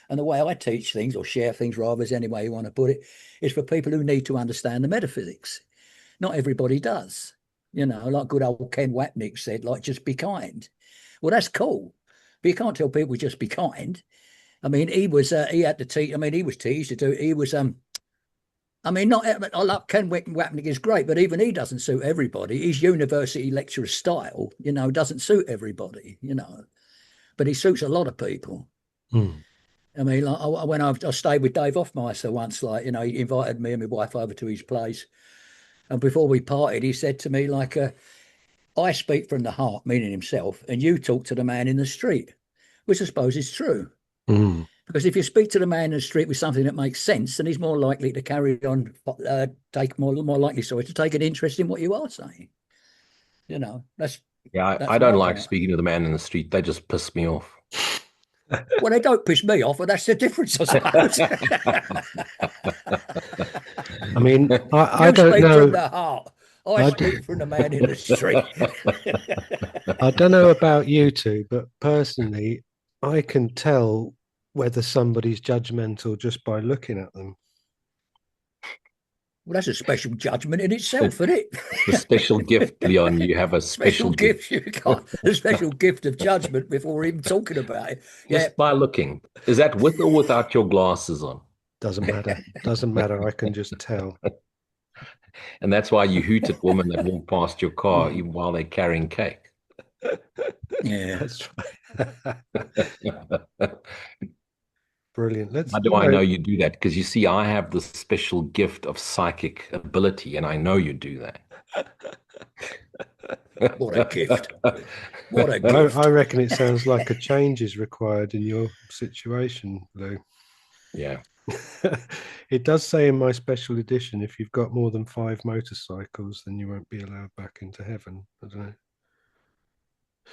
the way I teach things or share things, rather, is any way you want to put it, is for people who need to understand the metaphysics. Not everybody does, like good old Ken Wapnick said, like, just be kind. Well, that's cool, but you can't tell people just be kind. I mean, he had to teach. I mean, he was teased to do. He was I mean, not. I love Ken Wapnick is great, but even he doesn't suit everybody. His university lecturer style, doesn't suit everybody. But he suits a lot of people. I mean, like, when I stayed with Dave Hoffmeister once, like, he invited me and my wife over to his place, and before we parted, he said to me, like, I speak from the heart, meaning himself, and you talk to the man in the street, which I suppose is true. Because if you speak to the man in the street with something that makes sense, then he's more likely to carry on, more likely, to take an interest in what you are saying. That's I don't like part. speaking to the man in the street. They just piss me off. Well, they don't piss me off, but that's the difference, I suppose. I mean, I don't speak know. From the heart. I speak from the man in the street. I don't know about you two, but personally, I can tell whether somebody's judgmental just by looking at them. Well, that's a special judgment in itself, isn't it? The special gift, Leon. You have a special gift. You got a special gift of judgment before even talking about it. Just by looking. Is that with or without your glasses on? Doesn't matter. Doesn't matter. I can just tell. And that's why you hoot at women that walk past your car even while they're carrying cake. Yeah, that's right. Brilliant. How do I know you do that? Because you see, I have the special gift of psychic ability, and I know you do that. What a gift. What a gift. I reckon it sounds like a change is required in your situation, Lou. Yeah. It does say in my special edition, if you've got more than 5 motorcycles, then you won't be allowed back into heaven. I don't know.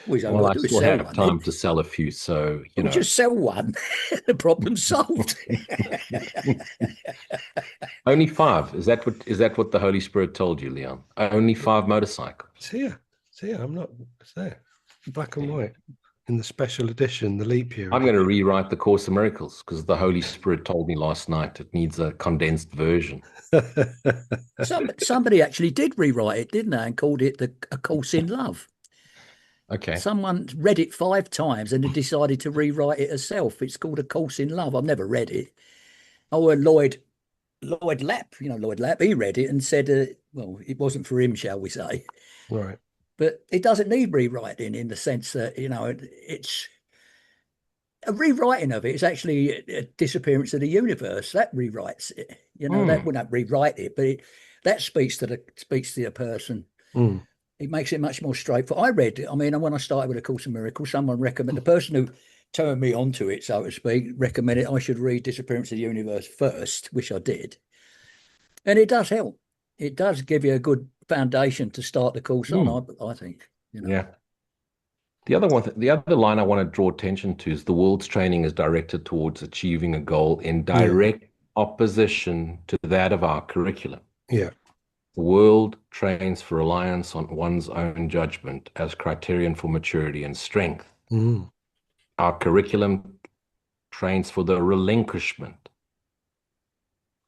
Well, I still have time to sell a few, so just sell one. The problem's solved. Only 5. Is that what the Holy Spirit told you, Leon? Only 5 motorcycles. It's here. I'm not. It's there, black and white, in the special edition, the leap year. I'm going to rewrite the Course of Miracles because the Holy Spirit told me last night it needs a condensed version. Somebody actually did rewrite it, didn't they, and called it A Course in Love. Okay. Someone read it 5 times and decided to rewrite it herself. It's called A Course in Love. I've never read it. Oh, Lloyd Lapp, Lloyd Lapp, he read it and said, well, it wasn't for him, shall we say. Right. But it doesn't need rewriting in the sense that, it's a rewriting of it. It's actually a disappearance of the universe. That rewrites it. That would not rewrite it, but that speaks to the person. It makes it much more straightforward. I read, when I started with A Course in Miracles, someone recommended, the person who turned me onto it, so to speak, recommended I should read Disappearance of the Universe first, which I did. And it does help. It does give you a good foundation to start the course on, I think. Yeah. The other line I want to draw attention to is the world's training is directed towards achieving a goal in direct opposition to that of our curriculum. Yeah. The world trains for reliance on one's own judgment as criterion for maturity and strength. Our curriculum trains for the relinquishment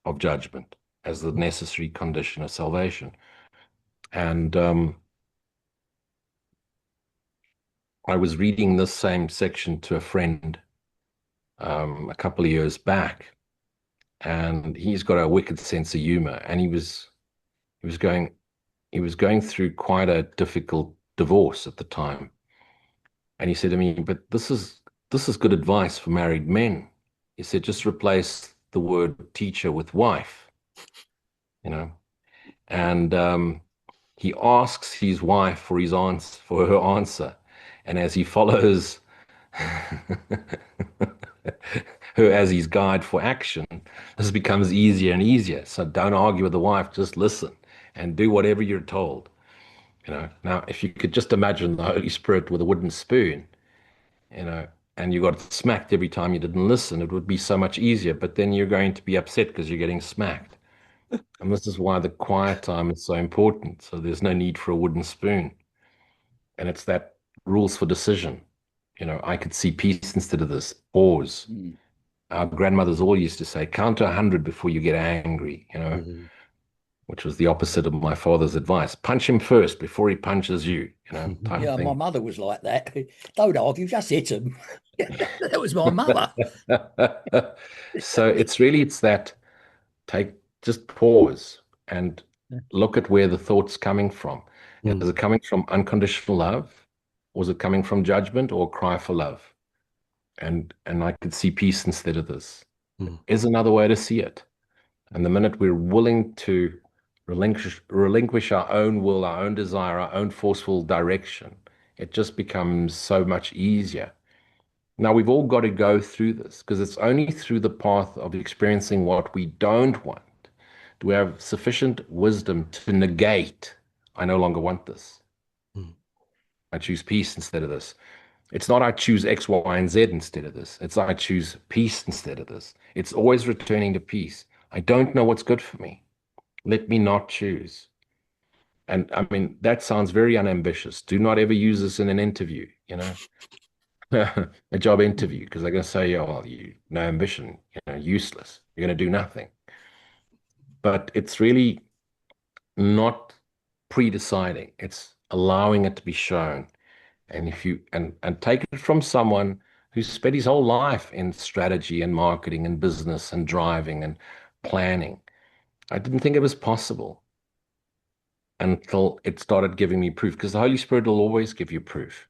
of judgment as the necessary condition of salvation. And I was reading this same section to a friend a couple of years back, and he's got a wicked sense of humor, and he was going through quite a difficult divorce at the time. And he said to me, but this is good advice for married men. He said, just replace the word teacher with wife, and he asks his wife for her answer. And as he follows her as his guide for action, this becomes easier and easier. So don't argue with the wife, just listen and do whatever you're told. Now, if you could just imagine the Holy Spirit with a wooden spoon, and you got smacked every time you didn't listen, it would be so much easier. But then you're going to be upset because you're getting smacked. And this is why the quiet time is so important. So there's no need for a wooden spoon. And it's that rules for decision. I could see peace instead of this. Pause. Our grandmothers all used to say, count to 100 before you get angry, which was the opposite of my father's advice. Punch him first before he punches you, type Yeah, of thing. my mother was like that. Don't argue, just hit him. That was my mother. So it's that just pause and look at where the thought's coming from. Is it coming from unconditional love? Or is it coming from judgment or a cry for love? And I could see peace instead of this. Is another way to see it. And the minute we're willing to relinquish our own will, our own desire, our own forceful direction, it just becomes so much easier. Now, we've all got to go through this because it's only through the path of experiencing what we don't want do we have sufficient wisdom to negate, I no longer want this. I choose peace instead of this. It's not I choose X, Y, and Z instead of this. It's I choose peace instead of this. It's always returning to peace. I don't know what's good for me. Let me not choose. And I mean, that sounds very unambitious. Do not ever use this in an interview, a job interview, because they're going to say, oh, well, no ambition, useless. You're going to do nothing. But it's really not pre-deciding. It's allowing it to be shown. And if you and take it from someone who's spent his whole life in strategy and marketing and business and driving and planning. I didn't think it was possible until it started giving me proof, because the Holy Spirit will always give you proof.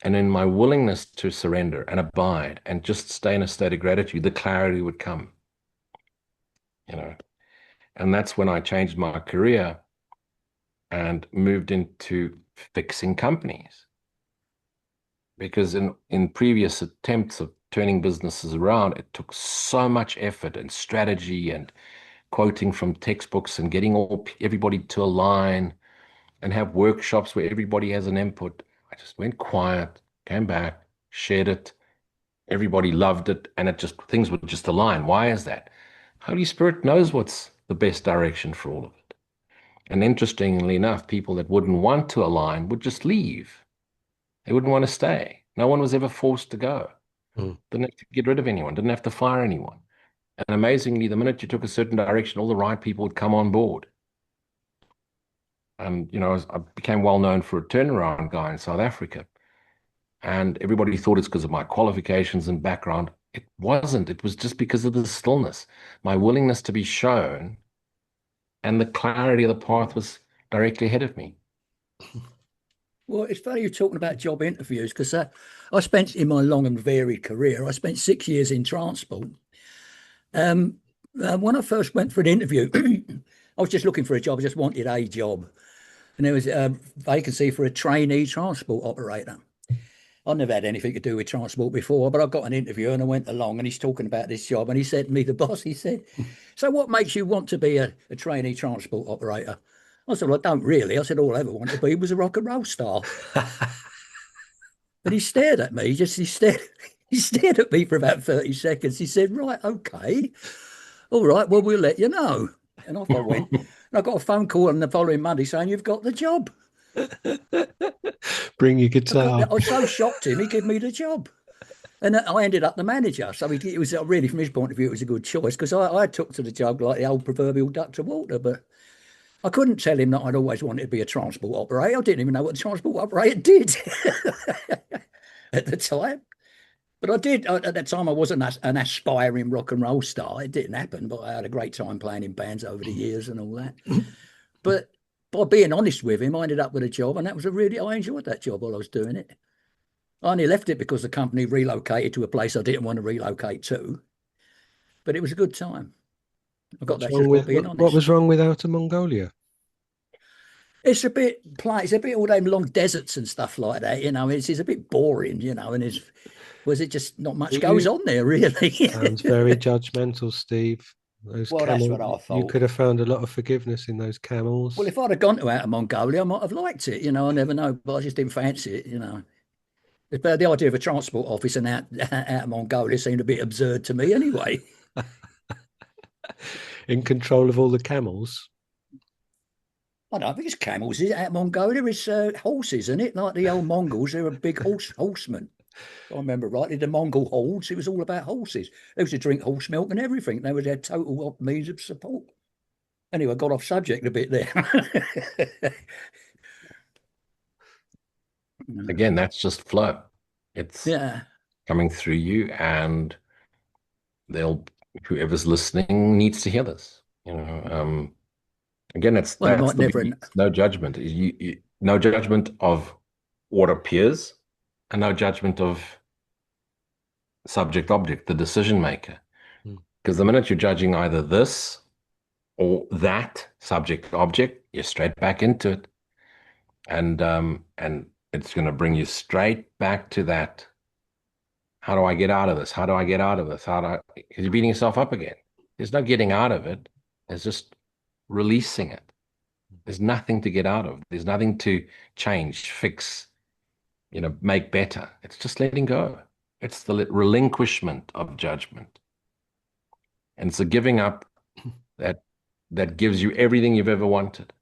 And in my willingness to surrender and abide and just stay in a state of gratitude, the clarity would come. And that's when I changed my career and moved into fixing companies. Because in previous attempts of turning businesses around, it took so much effort and strategy and quoting from textbooks and getting everybody to align and have workshops where everybody has an input. I just went quiet, came back, shared it. Everybody loved it, and things would just align. Why is that? Holy Spirit knows what's the best direction for all of it. And interestingly enough, people that wouldn't want to align would just leave. They wouldn't want to stay. No one was ever forced to go. Didn't have to get rid of anyone, didn't have to fire anyone. And amazingly, the minute you took a certain direction, all the right people would come on board. And, I became well known for a turnaround guy in South Africa. And everybody thought it's because of my qualifications and background. It wasn't. It was just because of the stillness, my willingness to be shown, and the clarity of the path was directly ahead of me. Well, it's funny you're talking about job interviews, because I spent, in my long and varied career, I spent 6 years in transport. When I first went for an interview, I was just looking for a job. I just wanted a job. And there was a vacancy for a trainee transport operator. I've never had anything to do with transport before, but I got an interview and I went along, and he's talking about this job. And he said to me, the boss, he said, so what makes you want to be a trainee transport operator? I said, well, I don't really. I said, all I ever wanted to be was a rock and roll star. But he stared at me, he stared at me for about 30 seconds. He said, right, okay. All right, well, we'll let you know. And off I went. And I got a phone call on the following Monday saying, you've got the job. Bring your guitar. I was so shocked him, he gave me the job. And I ended up the manager. So it was really, from his point of view, it was a good choice, because I took to the job like the old proverbial duck to water. But I couldn't tell him that I'd always wanted to be a transport operator. I didn't even know what a transport operator did at the time. But I did. At that time, I wasn't an aspiring rock and roll star. It didn't happen, but I had a great time playing in bands over the years and all that. But by being honest with him, I ended up with a job, and I enjoyed that job while I was doing it. I only left it because the company relocated to a place I didn't want to relocate to. But it was a good time. I got that just by being honest. What was wrong with Outer Mongolia? It's a bit plain. It's a bit all them long deserts and stuff like that. It's a bit boring. And was it just not much goes You on there really? sounds very judgmental, Steve. Those Well, that's what camels, I you thought. could have found a lot of forgiveness in those Well, camels. if I'd have gone to Outer Mongolia, I might have liked it. I never know, but I just didn't fancy it. But the idea of a transport office and out of Mongolia seemed a bit absurd to me anyway. In control of all the camels. I don't think it's camels. Is it out of Mongolia? It's horses, isn't it? Like the old Mongols, they're a big horsemen. If I remember rightly, the Mongol hordes, it was all about horses. They used to drink horse milk and everything. They were their total means of support. Anyway, I got off subject a bit there. Again, that's just flow. It's Yeah. coming through you, and whoever's listening needs to hear this. Again, that's Well, I that's might the never. beauty. It's no judgment. No judgment of what appears, and no judgment of subject object, the decision maker. Because the minute you're judging either this or that subject object, you're straight back into it, and it's going to bring you straight back to that. How do I get out of this? How do I get out of this? Because you're beating yourself up again. There's no getting out of it. There's just releasing it. There's nothing to get out of. There's nothing to change, fix, make better. It's just letting go. It's the relinquishment of judgment. And it's a giving up that gives you everything you've ever wanted.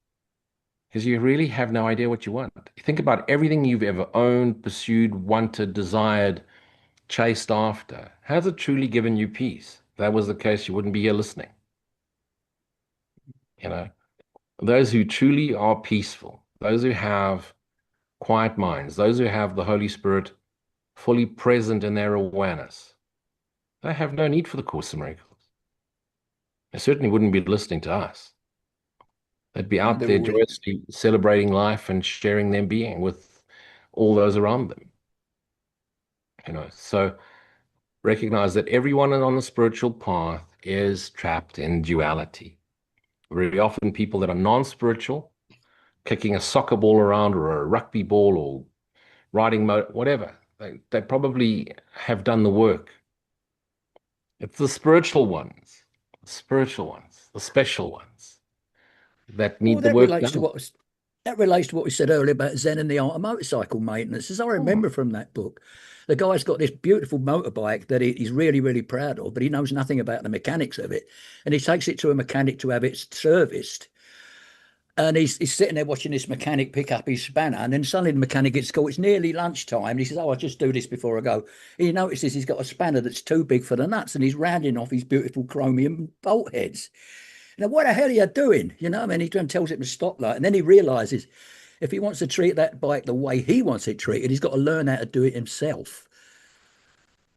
Because you really have no idea what you want. Think about everything you've ever owned, pursued, wanted, desired, chased after. Has it truly given you peace? If that was the case, you wouldn't be here listening. Those who truly are peaceful, those who have quiet minds, those who have the Holy Spirit fully present in their awareness, they have no need for the Course in Miracles. They certainly wouldn't be listening to us. They'd be out there joyously celebrating life and sharing their being with all those around them. So recognize that everyone on the spiritual path is trapped in duality. Very often people that are non-spiritual, kicking a soccer ball around or a rugby ball or riding whatever, they probably have done the work. It's the spiritual ones, the special ones that need the work done. That relates to what we said earlier about Zen and the art of motorcycle maintenance. As I remember from that book, the guy's got this beautiful motorbike that he's really, really proud of, but he knows nothing about the mechanics of it. And he takes it to a mechanic to have it serviced. And he's sitting there watching this mechanic pick up his spanner. And then suddenly the mechanic gets called. It's nearly lunchtime. And he says, "Oh, I'll just do this before I go." And he notices he's got a spanner that's too big for the nuts. And he's rounding off his beautiful chromium bolt heads. Now, what the hell are you doing? He tells him to stop that. And then he realizes if he wants to treat that bike the way he wants it treated, he's got to learn how to do it himself.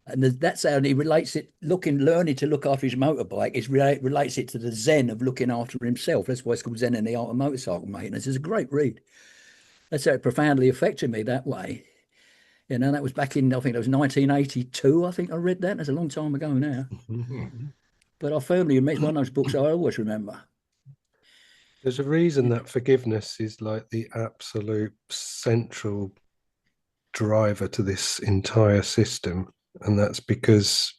And that's how he relates it, learning to look after his motorbike, relates it to the Zen of looking after himself. That's why it's called Zen and the Art of Motorcycle Maintenance. It's a great read. That's how it profoundly affected me that way. That was back in, I think it was 1982. I think I read that. That's a long time ago now. But I firmly admit it's one of those books I always remember. There's a reason that forgiveness is like the absolute central driver to this entire system. And that's because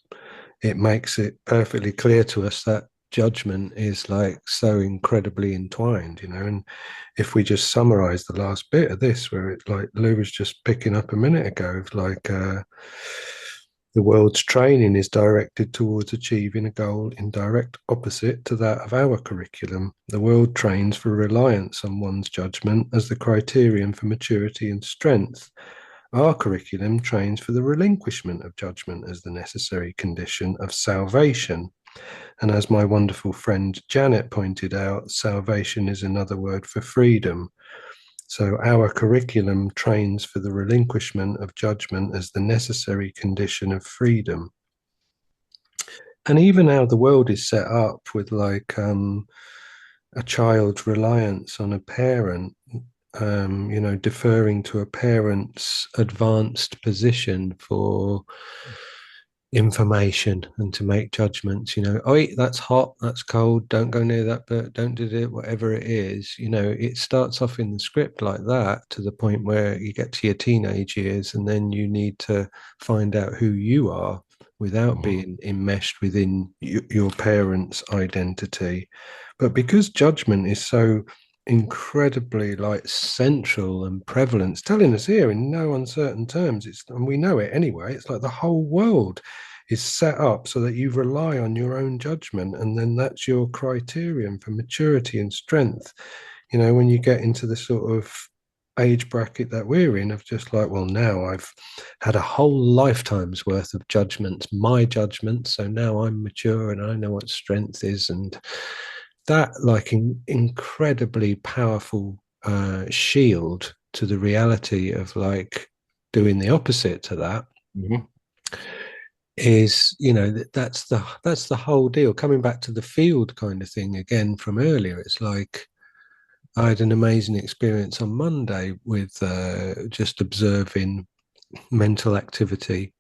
it makes it perfectly clear to us that judgment is like so incredibly entwined, and if we just summarize the last bit of this, where it, like Lou was just picking up a minute ago, like the world's training is directed towards achieving a goal in direct opposite to that of our curriculum. The world trains for reliance on one's judgment as the criterion for maturity and strength. Our curriculum trains for the relinquishment of judgment as the necessary condition of salvation. And as my wonderful friend Janet pointed out, salvation is another word for freedom. So our curriculum trains for the relinquishment of judgment as the necessary condition of freedom. And even how the world is set up with like a child's reliance on a parent, deferring to a parent's advanced position for information and to make judgments. Oh, that's hot, that's cold, don't go near that, but don't do it, whatever it is. It starts off in the script like that, to the point where you get to your teenage years, and then you need to find out who you are without being enmeshed within your parents' identity. But because judgment is so incredibly central and prevalent, it's telling us here in no uncertain terms, and we know it anyway, it's like the whole world is set up so that you rely on your own judgment, and then that's your criterion for maturity and strength. When you get into the sort of age bracket that we're in, of just like, well, now I've had a whole lifetime's worth of judgments, my judgments, so now I'm mature and I know what strength is. And that incredibly powerful shield to the reality of doing the opposite to that is, that's the whole deal. Coming back to the field kind of thing again from earlier, it's like I had an amazing experience on Monday with just observing mental activity.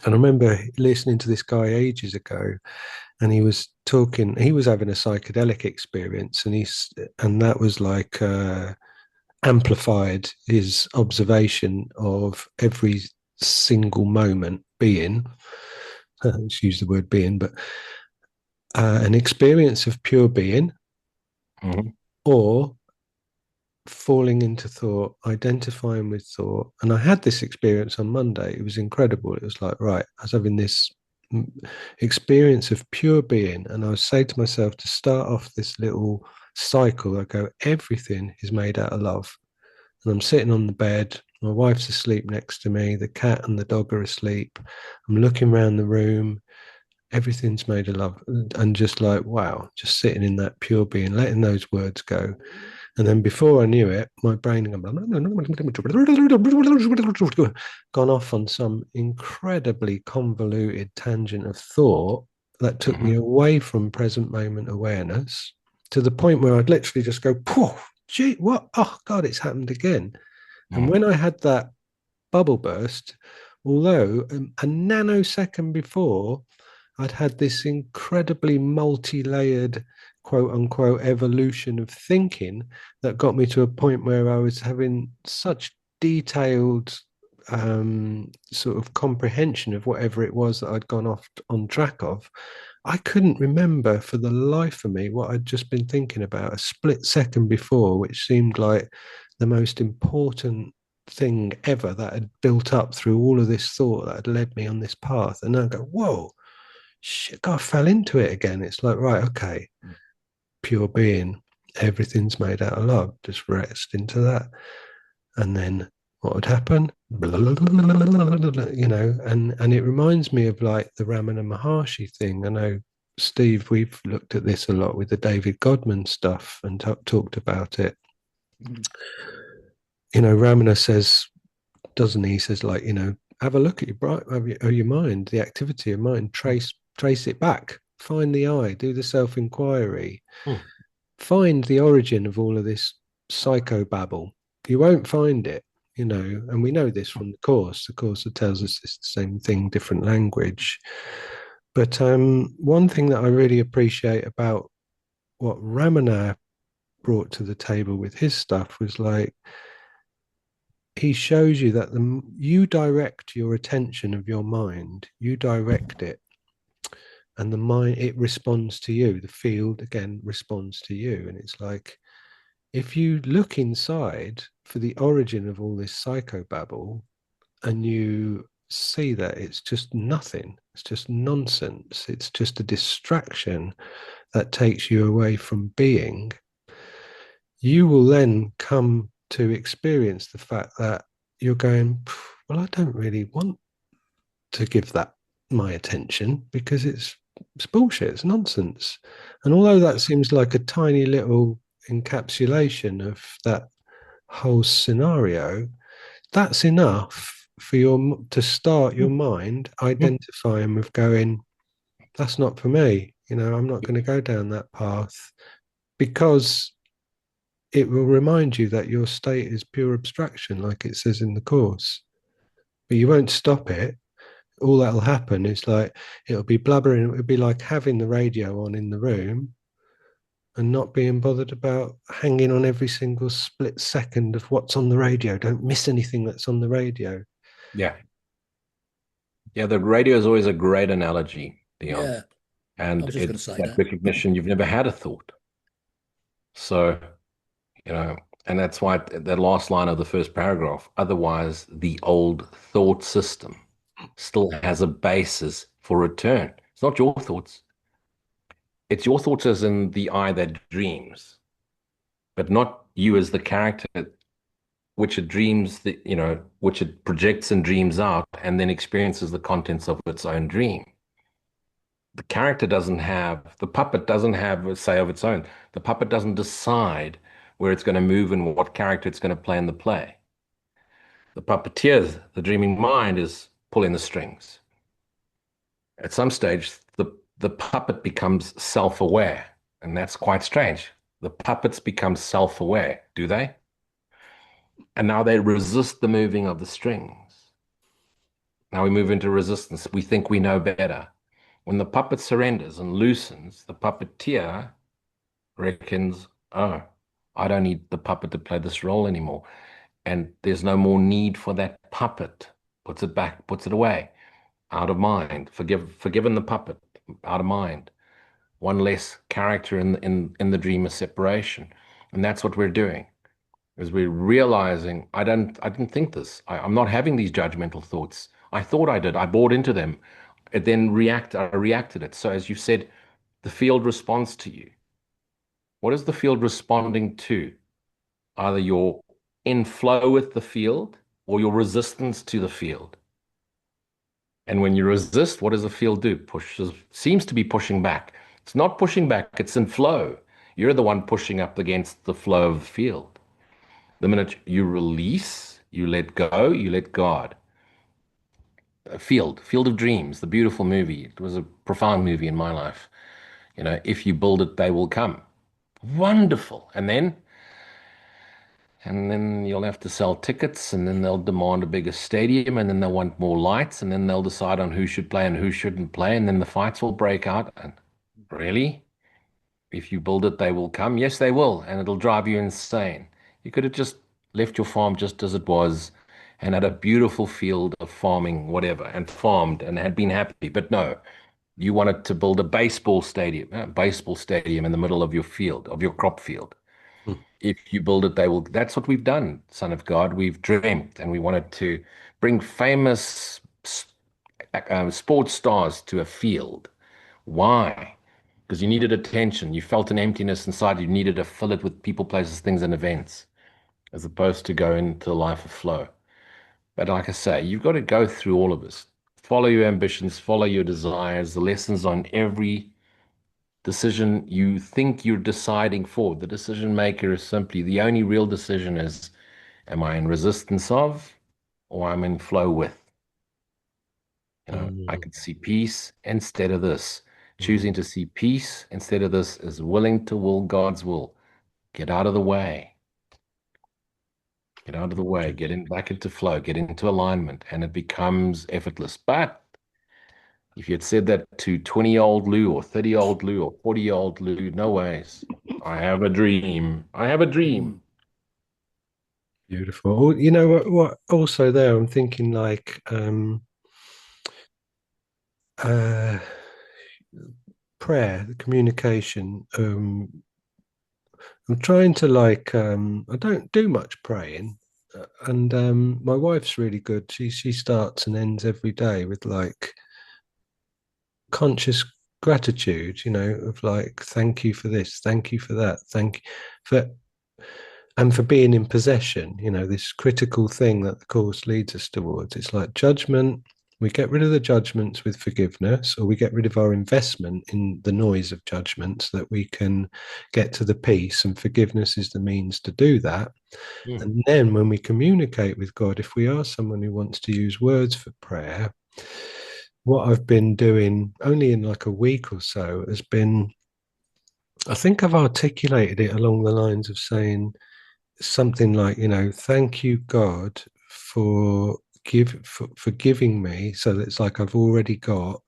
And I remember listening to this guy ages ago, and he was having a psychedelic experience, and that was amplified his observation of every single moment being, let's use the word being, but an experience of pure being, or falling into thought, identifying with thought. And I had this experience on Monday. It was incredible. It was like, right, I was having this experience of pure being, and I would say to myself, to start off this little cycle, I go, everything is made out of love. And I'm sitting on the bed, my wife's asleep next to me, the cat and the dog are asleep, I'm looking around the room, everything's made of love. And just like, wow, just sitting in that pure being, letting those words go. And then before I knew it, my brain had gone off on some incredibly convoluted tangent of thought that took me away from present moment awareness, to the point where I'd literally just go, gee, what? Oh, God, it's happened again. And when I had that bubble burst, although a nanosecond before, I'd had this incredibly multi-layered, quote unquote, evolution of thinking that got me to a point where I was having such detailed sort of comprehension of whatever it was that I'd gone off on track of. I couldn't remember for the life of me what I'd just been thinking about a split second before, which seemed like the most important thing ever that had built up through all of this thought that had led me on this path. And I go, whoa, shit, God, I fell into it again. It's like, right, okay, pure being, everything's made out of love, just rest into that. And then what would happen? And it reminds me of the Ramana Maharshi thing. I know, Steve, we've looked at this a lot with the David Godman stuff and talked about it. Ramana says, doesn't he? He says, have a look at your mind, the activity of mind, trace it back, find the I, do the self-inquiry, find the origin of all of this psychobabble. You won't find it, and we know this from the Course that tells us it's the same thing, different language. But one thing that I really appreciate about what Ramana brought to the table with his stuff was he shows you that you direct your attention of your mind, you direct it, and the mind, it responds to you. The field again responds to you. And it's like, if you look inside for the origin of all this psychobabble, and you see that it's just nothing, it's just nonsense, it's just a distraction that takes you away from being, you will then come to experience the fact that you're going, well, I don't really want to give that my attention, because it's bullshit, it's nonsense. And although that seems like a tiny little encapsulation of that whole scenario, that's enough for to start your mind identifying with going, that's not for me, I'm not going to go down that path, because it will remind you that your state is pure abstraction, like it says in the Course. But you won't stop it. all that'll happen is like it'll be blubbering. It'll be like having the radio on in the room and not being bothered about hanging on every single split second of what's on the radio. Don't miss anything that's on the radio. Yeah. Yeah, the radio is always a great analogy, Dion. Yeah, I And was just going to it's say that that. recognition you've never had a thought. So, you know, and that's why that last line of the first paragraph, otherwise the old thought system still has a basis for return. It's not your thoughts. It's your thoughts as in the I that dreams, but not you as the character which it dreams, which it projects and dreams out and then experiences the contents of its own dream. The puppet doesn't have a say of its own. The puppet doesn't decide where it's going to move and what character it's going to play in the play. The puppeteer, the dreaming mind, is pulling the strings. At some stage, the puppet becomes self-aware, and that's quite strange. The puppets become self-aware, do they? And now they resist the moving of the strings. Now we move into resistance. We think we know better. When the puppet surrenders and loosens, the puppeteer reckons, oh, I don't need the puppet to play this role anymore. And there's no more need for that puppet. Puts it back, puts it away, out of mind. Forgiven the puppet, out of mind. One less character in the dream of separation. And that's what we're doing. Is we're realizing I didn't think this. I'm not having these judgmental thoughts. I thought I did. I bought into them. It then I reacted it. So as you said, the field responds to you. What is the field responding to? Either you're in flow with the field or your resistance to the field. And when you resist, what does the field do? Seems to be pushing back. It's not pushing back, it's in flow. You're the one pushing up against the flow of the field. The minute you release, you let go, you let God. Field of Dreams, the beautiful movie. It was a profound movie in my life. If you build it, they will come. Wonderful. And then you'll have to sell tickets, and then they'll demand a bigger stadium, and then they'll want more lights, and then they'll decide on who should play and who shouldn't play, and then the fights will break out. And really? If you build it, they will come. Yes, they will, and it'll drive you insane. You could have just left your farm just as it was and had a beautiful field of farming, whatever, and farmed and had been happy. But no, you wanted to build a baseball stadium in the middle of your field, of your crop field. Hmm. If you build it, they will. That's what we've done, Son of God. We've dreamt, and we wanted to bring famous sports stars to a field. Why? Because you needed attention. You felt an emptiness inside. You needed to fill it with people, places, things, and events, as opposed to go into a life of flow. But like I say, you've got to go through all of this. Follow your ambitions, follow your desires, the lessons on every decision you think you're deciding for. The decision maker is simply the only real decision is, am I in resistance of, or I'm in flow with? I could see peace instead of this. Choosing to see peace instead of this is willing to will God's will. Get out of the way. Get out of the way. Back into flow. Get into alignment, and it becomes effortless. But if you had said that to 20-year-old Lou or 30-year-old Lou or 40-year-old Lou, no ways. I have a dream. I have a dream. Beautiful. You know what also there, I'm thinking like prayer, the communication. I'm trying to I don't do much praying, and my wife's really good. She starts and ends every day with like conscious gratitude, of like thank you for this, thank you for that, thank you for and for being in possession, this critical thing that the course leads us towards. It's like judgment. We get rid of the judgments with forgiveness, or we get rid of our investment in the noise of judgment so that we can get to the peace, and forgiveness is the means to do that. And then when we communicate with God, if we are someone who wants to use words for prayer, what I've been doing only in like a week or so has been, I think I've articulated it along the lines of saying something like, thank you, God, for forgiving me, so that it's like I've already got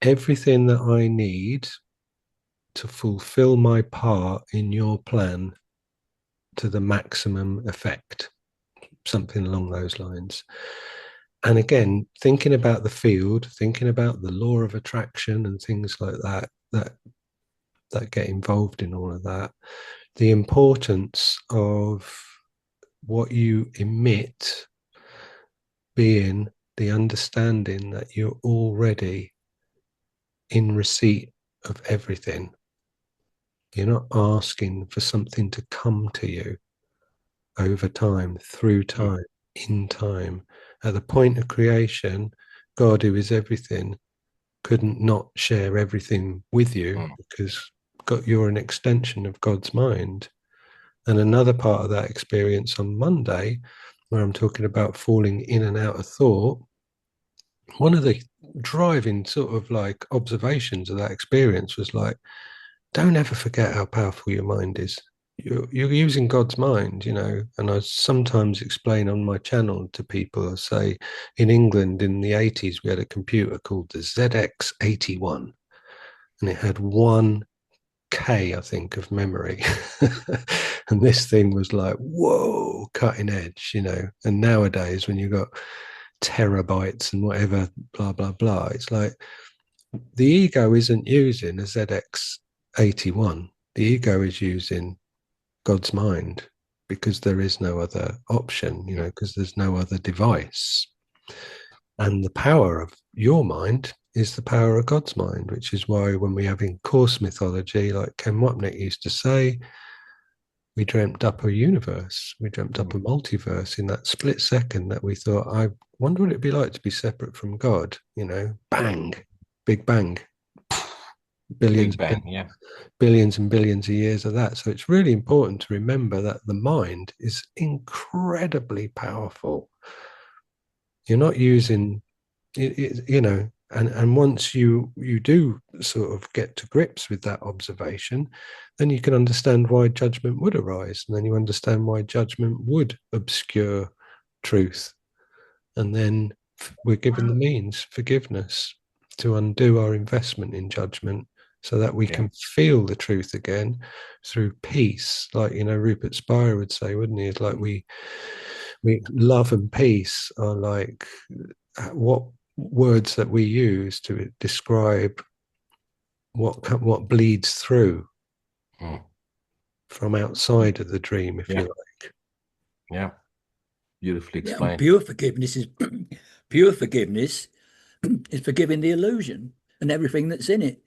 everything that I need to fulfill my part in your plan to the maximum effect, something along those lines. And again, thinking about the field, thinking about the law of attraction and things like that, that get involved in all of that, the importance of what you emit being the understanding that you're already in receipt of everything. You're not asking for something to come to you over time, through time, in time. At the point of creation, God, who is everything, couldn't not share everything with you because you're an extension of God's mind. And another part of that experience on Monday, where I'm talking about falling in and out of thought, one of the driving sort of like observations of that experience was like, don't ever forget how powerful your mind is. You're using God's mind, you know. And I sometimes explain on my channel to people, I say, in England in the 80s, we had a computer called the ZX81, and it had 1K, I think, of memory. And this thing was like, whoa, cutting edge, you know. And nowadays, when you've got terabytes and whatever, blah, blah, blah, it's like the ego isn't using a ZX81. The ego is using God's mind, because there is no other option, you know, because there's no other device. And the power of your mind is the power of God's mind, which is why when we have in Course mythology, like Ken Wapnick used to say, we dreamt up a universe, we dreamt up a multiverse in that split second that we thought, I wonder what it'd be like to be separate from God, you know, bang, big bang, billions, big bang, yeah. Billions and billions of years of that. So it's really important to remember that the mind is incredibly powerful. You're not using it, you know, and once you do sort of get to grips with that observation, then you can understand why judgment would arise, and then you understand why judgment would obscure truth. And then we're given the means, forgiveness, to undo our investment in judgment, so that we can feel the truth again through peace. Like, you know, Rupert Spira would say, wouldn't he? It's like we love and peace are like what words that we use to describe what bleeds through from outside of the dream, if you like. Yeah, beautifully explained. Yeah, pure forgiveness is forgiving the illusion and everything that's in it.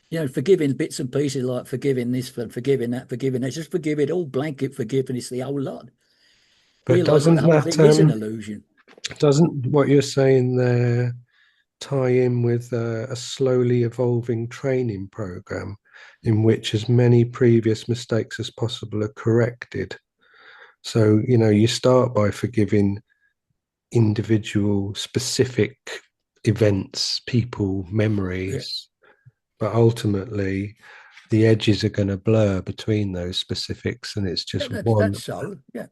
You know, forgiving bits and pieces, like forgiving this, forgiving that, forgiving that. Just forgive it all, blanket forgiveness, the whole lot. But realize that the whole thing is an illusion. Doesn't what you're saying there tie in with a slowly evolving training program in which as many previous mistakes as possible are corrected? So, you know, you start by forgiving individual specific events, people, memories, but ultimately the edges are going to blur between those specifics, and it's just one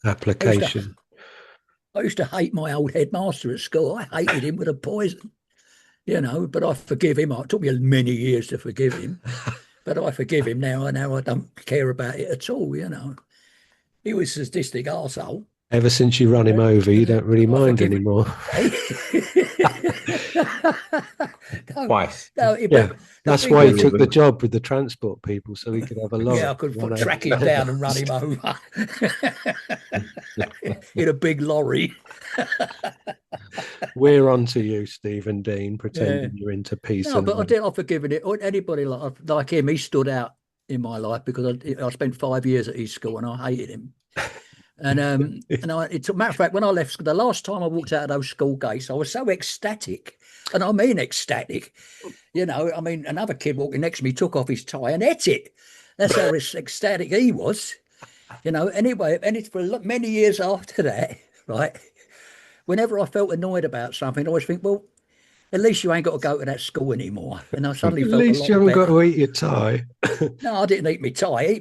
application. I used to hate my old headmaster at school. I hated him with a poison, you know, but I forgive him. It took me many years to forgive him, but I forgive him now. And now I don't care about it at all, you know. He was a sadistic arsehole. Ever since you run him over, you don't really mind anymore. Twice. That's why he took the job with the transport people, so he could have a lorry. Yeah, I could track him down and run him over in a big lorry. We're on to you, Stephen Dean, pretending you're into peace. No, but I've forgiven it. Anybody like him, he stood out in my life because I spent 5 years at his school and I hated him. And it's a matter of fact, when I left, the last time I walked out of those school gates, I was so ecstatic, and I mean ecstatic. You know, I mean, another kid walking next to me took off his tie and ate it. That's how ecstatic he was. You know, anyway, and it's for many years after that, right? Whenever I felt annoyed about something, I always think, well, at least you ain't got to go to that school anymore. And I suddenly felt at least you haven't got to eat your tie. No, I didn't eat my tie.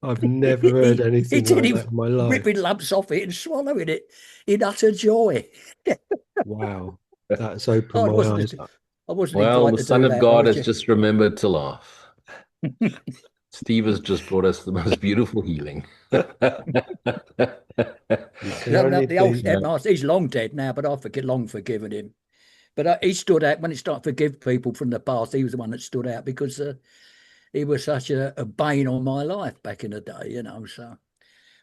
I've never heard He anything did. like He that was in my life. ripping lumps off it and swallowing it in utter joy. Wow. That's opened I my wasn't. eyes. I wasn't Well, the invited to Son do of that. I God was has just. just remembered to laugh. Steve has just brought us the most beautiful healing. You can only The old be. headmaster. He's long dead now, but I forget long forgiven him. But he stood out when it started to forgive people from the past. He was the one that stood out because he was such a bane on my life back in the day, you know. So,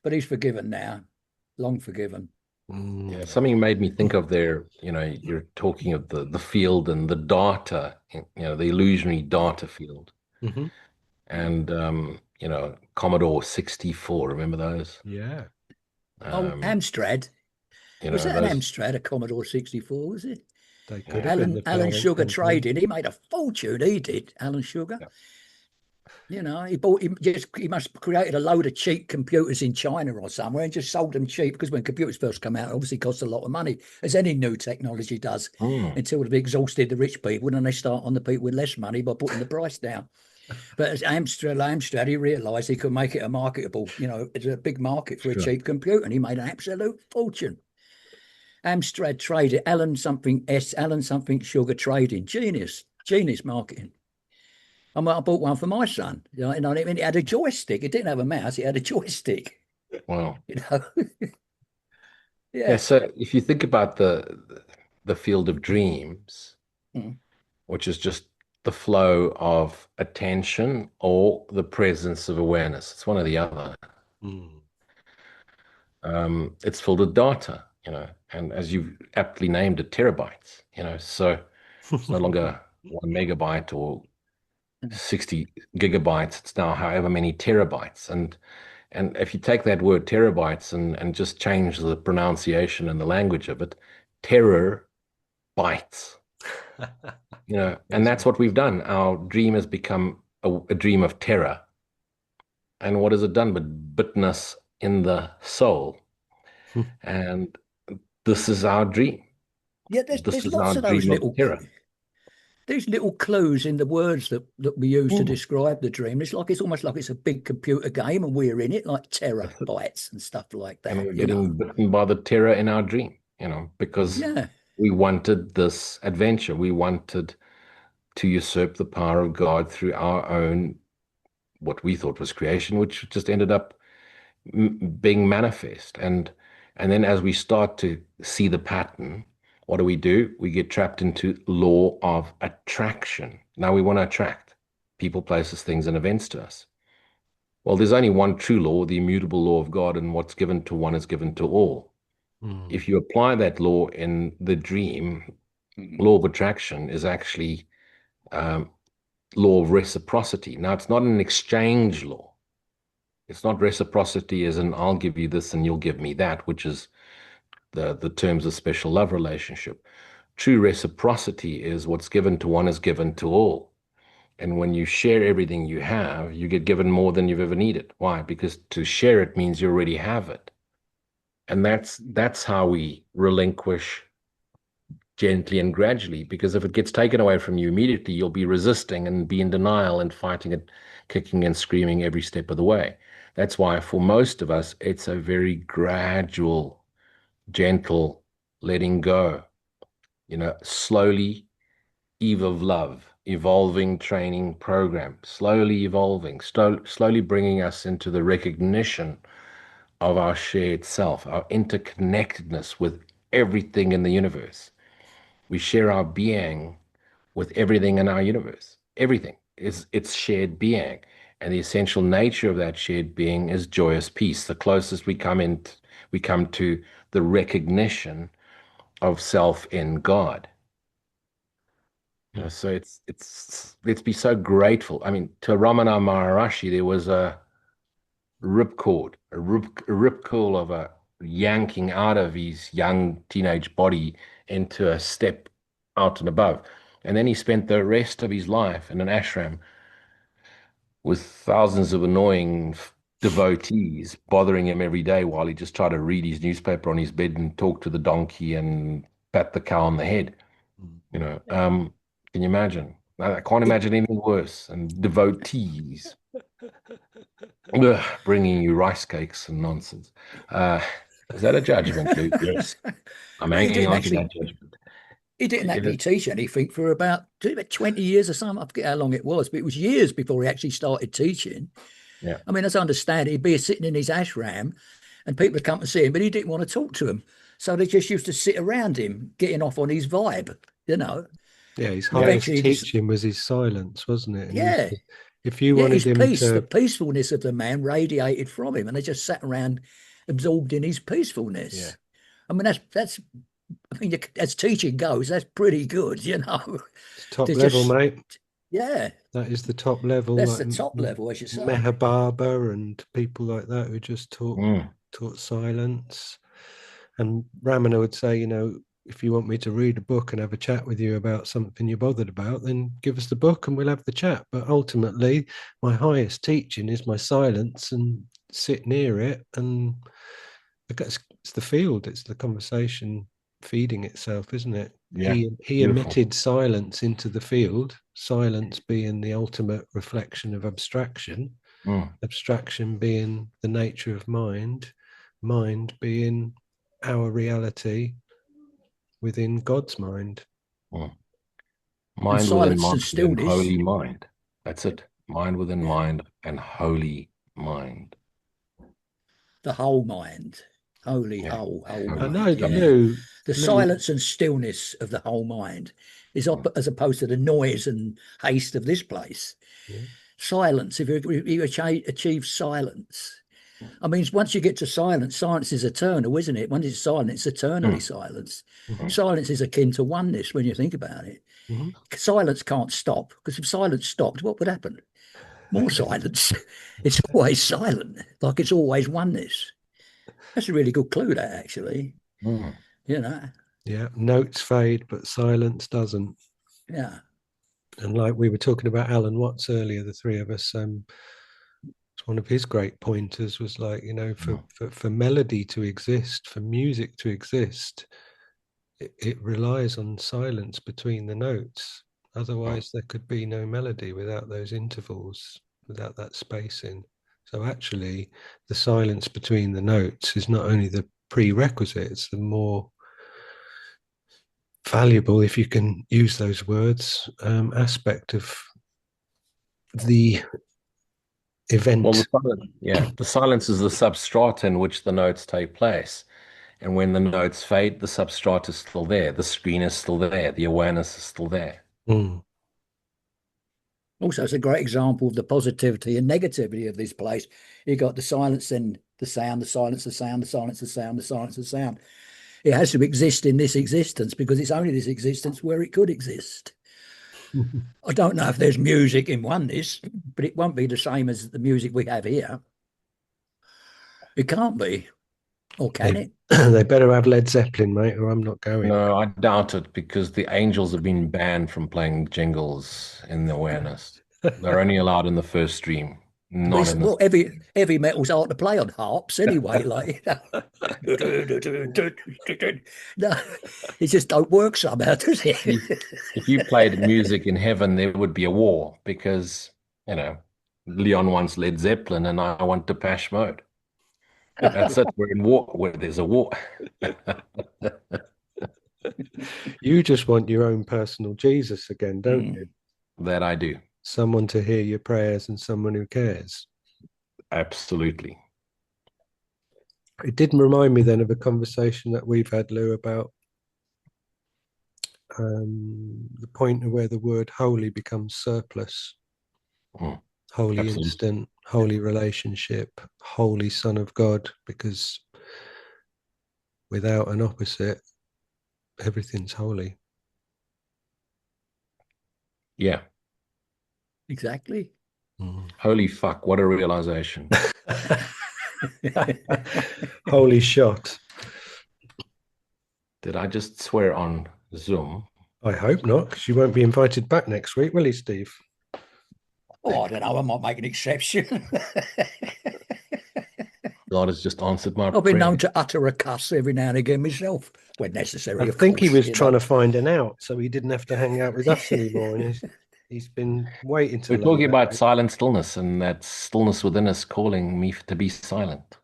but he's forgiven now, long forgiven. Yeah, something made me think of there, you're talking of the field and the data, the illusionary data field. Mhm. And, Commodore 64, remember those? Yeah, Oh, Um, Amstrad. Was that an those, Amstrad, a Commodore 64, was it? they could have yeah, been the Alan parent Sugar company. Trading. He made a fortune. He did, Alan Sugar. yeah. You know, he must have created a load of cheap computers in China or somewhere and just sold them cheap because when computers first come out, it obviously cost a lot of money, as any new technology does, Mm, until they've exhausted the rich people and then they start on the people with less money by putting the price down. But as Amstrad, he realised he could make it a marketable, it's a big market for a sure. cheap computer, and he made an absolute fortune. Amstrad Trading, Alan something Sugar Trading, genius marketing. I bought one for my son. It had a joystick. It didn't have a mouse. It had a joystick. Well, You know, yeah. yeah. So if you think about the field of dreams, Mm. which is just the flow of attention or the presence of awareness, it's one or the other. Mm. It's filled with data, and as you've aptly named it, terabytes, so it's no longer 1 megabyte or 60 gigabytes. It's now however many terabytes. And if you take that word terabytes and just change the pronunciation and the language of it, terror bites, and Yes. that's what we've done. Our dream has become a dream of terror. And what has it done but bitten us in the soul? And this is our dream. Yeah, This there's is our lots of those dream of terror. there's little clues in the words that we use to Mm. describe the dream. It's almost like it's a big computer game and we're in it, like terror That's it. bites and stuff like And that, we're getting bitten by the terror in our dream, because Yeah. we wanted this adventure. We wanted to usurp the power of God through our own, what we thought was creation, which just ended up being manifest. And then as we start to see the pattern, what do? We get trapped into law of attraction. Now we want to attract people, places, things, and events to us. Well, there's only one true law, the immutable law of God, and what's given to one is given to all. Mm. If you apply that law in the dream, Mhm. law of attraction is actually um, law of reciprocity. Now, it's not an exchange law. It's not reciprocity as in I'll give you this and you'll give me that, which is the terms of special love relationship. True reciprocity is what's given to one is given to all. And when you share everything you have, you get given more than you've ever needed. Why? Because to share it means you already have it. And that's how we relinquish gently and gradually. Because if it gets taken away from you immediately, you'll be resisting and be in denial and fighting it, kicking and screaming every step of the way. That's why for most of us, it's a very gradual, gentle letting go, slowly, eve of love, evolving training program, slowly evolving, slowly bringing us into the recognition of our shared self, our interconnectedness with everything in the universe. We share our being with everything in our universe. Everything is its shared being. And the essential nature of that shared being is joyous peace. The closest we come to the recognition of self in God. So it's let's be so grateful. I mean, to Ramana Maharishi, there was a ripcord, a ripcord of a yanking out of his young teenage body into a step out and above. And then he spent the rest of his life in an ashram with thousands of annoying devotees bothering him every day while he just tried to read his newspaper on his bed and talk to the donkey and pat the cow on the head. Can you imagine? I can't It, imagine anything worse. And devotees. Bringing you rice cakes and nonsense. Is that a judgment, Luke? Yes. I'm But hanging on to that judgment. he didn't It is, actually teach anything for about 20 years or something. I forget how long it was, but it was years before he actually started teaching. yeah. I mean, as I understand it, he'd be sitting in his ashram and people would come to see him, but he didn't want to talk to them. So they just used to sit around him, getting off on his vibe, you know. Yeah, his And highest eventually he just, teaching was his silence, wasn't it? And he used yeah, to, if you yeah, wanted his him peace, the to, peacefulness of the man radiated from him, and they just sat around absorbed in his yeah, peacefulness. I mean, that's I mean, as teaching goes, that's pretty good, you know. it's top To level, just, mate. yeah, That is the top level, that's like the top level, as you say. Meher Baba and people like that who just Mm. taught silence. And Ramana would say, if you want me to read a book and have a chat with you about something you're bothered about, then give us the book and we'll have the chat. But ultimately, my highest teaching is my silence and sit near it. And it's the field, it's the conversation feeding itself, isn't it? Yeah. He Beautiful. emitted silence into the field, silence being the ultimate reflection of abstraction, Mm. abstraction being the nature of mind, mind being our reality within God's mind. Mm. And Mind within silence and mind and stillness, holy mind. That's it. Mind within yeah, mind and holy mind. the whole mind, holy, Yeah. whole I Holy, mind, know, yeah. holy. The Lou, silence and stillness of the whole mind is Mm. as opposed to the noise and haste of this place. yeah. Silence, if you achieve silence, I mean, once you get to silence, silence is eternal, isn't it? Once it's silent, it's eternally Mm. silence. Mhm, Mm. Silence is akin to oneness when you think about it. mhm. Silence can't stop, because if silence stopped, what would happen? More silence. It's always silent, like it's always oneness. That's a really good clue, that actually. Mm. You know, Yeah, notes fade, but silence doesn't. yeah. And like we were talking about Alan Watts earlier, the three of us, one of his great pointers was like, Mm. for melody to exist, for music to exist, it relies on silence between the notes. Mm. Otherwise, there could be no melody without those intervals, without that spacing. So actually, the silence between the notes is not only the prerequisite, it's the more valuable, if you can use those words, aspect of the Well, event. the silence is the substrata in which the notes take place. And when the notes fade, the substrate is still there. The screen is still there. The awareness is still there. Mm. Also, it's a great example of the positivity and negativity of this place. You got the silence and the sound, the silence, the sound, the silence, the sound, the silence, the sound. It has to exist in this existence because it's only this existence where it could exist. I don't know if there's music in oneness, but it won't be the same as the music we have here. It can't be, or can they, it? they better have Led Zeppelin, mate, or I'm not going. No, I doubt it because the angels have been banned from playing jingles in the awareness. They're only allowed in the first stream, not in the. Well, heavy metal's hard to play on harps anyway. Like, no, it just don't work somehow, does If it? if you played music in heaven, there would be a war because, you know, Leon wants Led Zeppelin and I want Depeche Mode. That's it. We're in war where there's a war. You just want your own personal Jesus again, don't you? That I do. Someone to hear your prayers and someone who cares. Absolutely. It didn't remind me then of a conversation that we've had, Lou, about the point of where the word holy becomes surplus, Mm, holy absolutely. instant, holy relationship, holy Son of God, because without an opposite, everything's holy. Yeah. Exactly. Mm. Holy fuck, what a realization. Holy shot. Did I just swear on Zoom? I hope not, because you won't be invited back next week, will he, Steve? Oh, I don't know. I might make an exception. God has just answered my I've been prayer. known to utter a cuss every now and again myself, when necessary, I of think he course. was trying to find an out, so he didn't have to hang out with us anymore. And He's been waiting to We're learn talking about that. silent stillness, and that stillness within us calling me to be silent.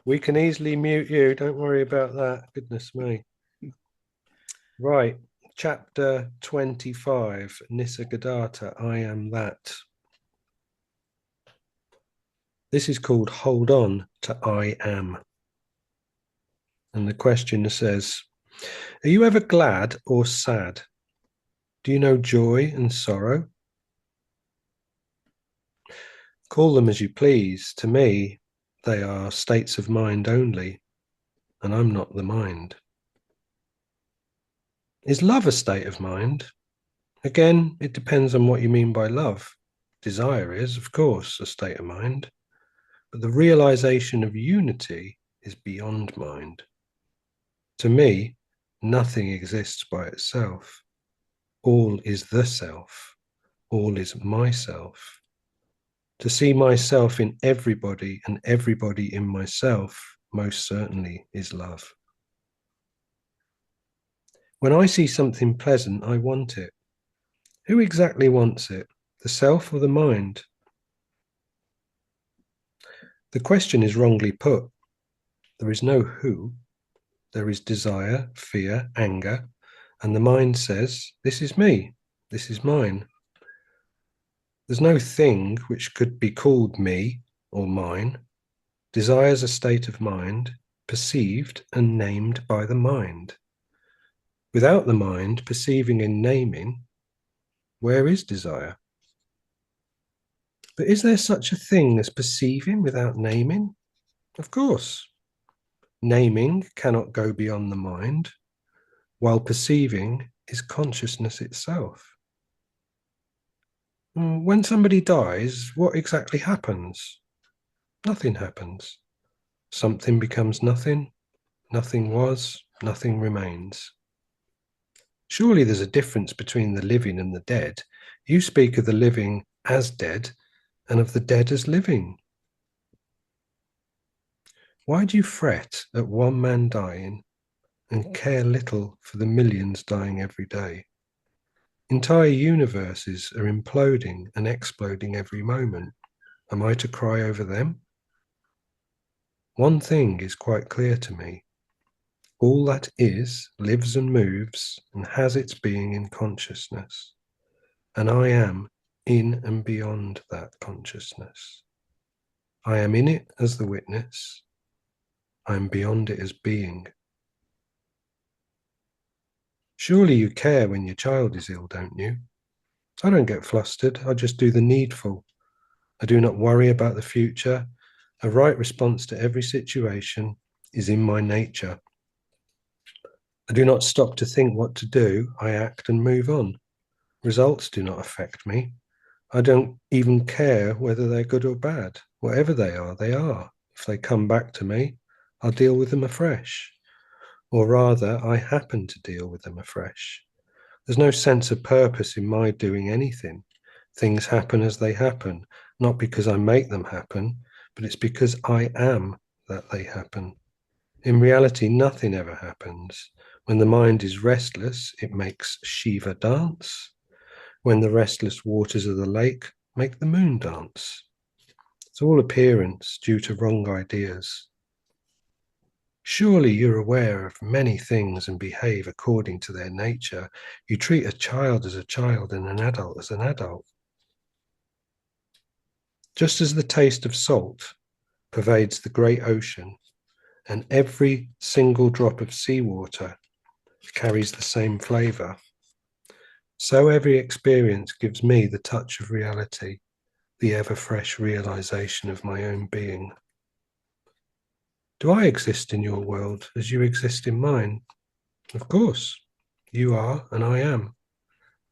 We can easily mute you. Don't worry about that. Goodness me. Right. Chapter 25, Nisargadatta, I am that. This is called Hold On to I Am. And the question says, are you ever glad or sad? Do you know joy and sorrow? Call them as you please. To me, they are states of mind only, and I'm not the mind. Is love a state of mind? Again, it depends on what you mean by love. Desire is, of course, a state of mind, but the realization of unity is beyond mind. To me, nothing exists by itself. All is the self. All is myself. To see myself in everybody and everybody in myself most certainly is love. When I see something pleasant, I want it. Who exactly wants it? The self or the mind? The question is wrongly put. There is no who. There is desire, fear, anger, and the mind says, this is me, this is mine. There's no thing which could be called me or mine. Desire is a state of mind, perceived and named by the mind. Without the mind perceiving and naming, where is desire? But is there such a thing as perceiving without naming? Of course. Naming cannot go beyond the mind, while perceiving is consciousness itself. When somebody dies, what exactly happens? Nothing happens. Something becomes nothing, nothing was, nothing remains. Surely there's a difference between the living and the dead. You speak of the living as dead and of the dead as living. Why do you fret at one man dying and care little for the millions dying every day? Entire universes are imploding and exploding every moment. Am I to cry over them? One thing is quite clear to me. All that is, lives and moves, and has its being in consciousness. And I am in and beyond that consciousness. I am in it as the witness. I am beyond it as being. Surely you care when your child is ill, don't you? I don't get flustered. I just do the needful. I do not worry about the future. A right response to every situation is in my nature. I do not stop to think what to do. I act and move on. Results do not affect me. I don't even care whether they're good or bad. Whatever they are, they are. If they come back to me, I'll deal with them afresh. Or rather, I happen to deal with them afresh. There's no sense of purpose in my doing anything. Things happen as they happen, not because I make them happen, but it's because I am that they happen. In reality, nothing ever happens. When the mind is restless, it makes Shiva dance. When the restless waters of the lake make the moon dance. It's all appearance due to wrong ideas. Surely you're aware of many things and behave according to their nature. You treat a child as a child and an adult as an adult. Just as the taste of salt pervades the great ocean, and every single drop of seawater carries the same flavor, so every experience gives me the touch of reality, the ever-fresh realization of my own being. Do I exist in your world as you exist in mine? Of course, you are and I am,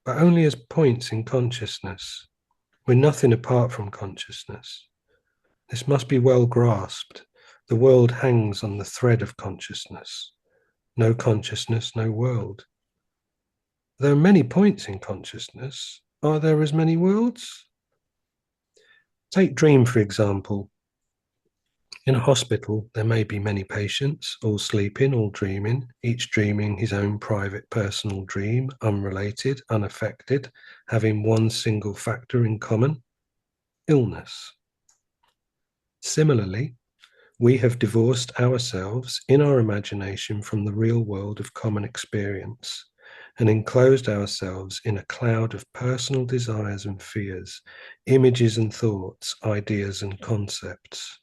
but only as points in consciousness. We're nothing apart from consciousness. This must be well grasped. The world hangs on the thread of consciousness. No consciousness, no world. There are many points in consciousness. Are there as many worlds? Take dream, for example. In a hospital, there may be many patients, all sleeping, all dreaming, each dreaming his own private personal dream, unrelated, unaffected, having one single factor in common: illness. Similarly, we have divorced ourselves in our imagination from the real world of common experience and enclosed ourselves in a cloud of personal desires and fears, images and thoughts, ideas and concepts.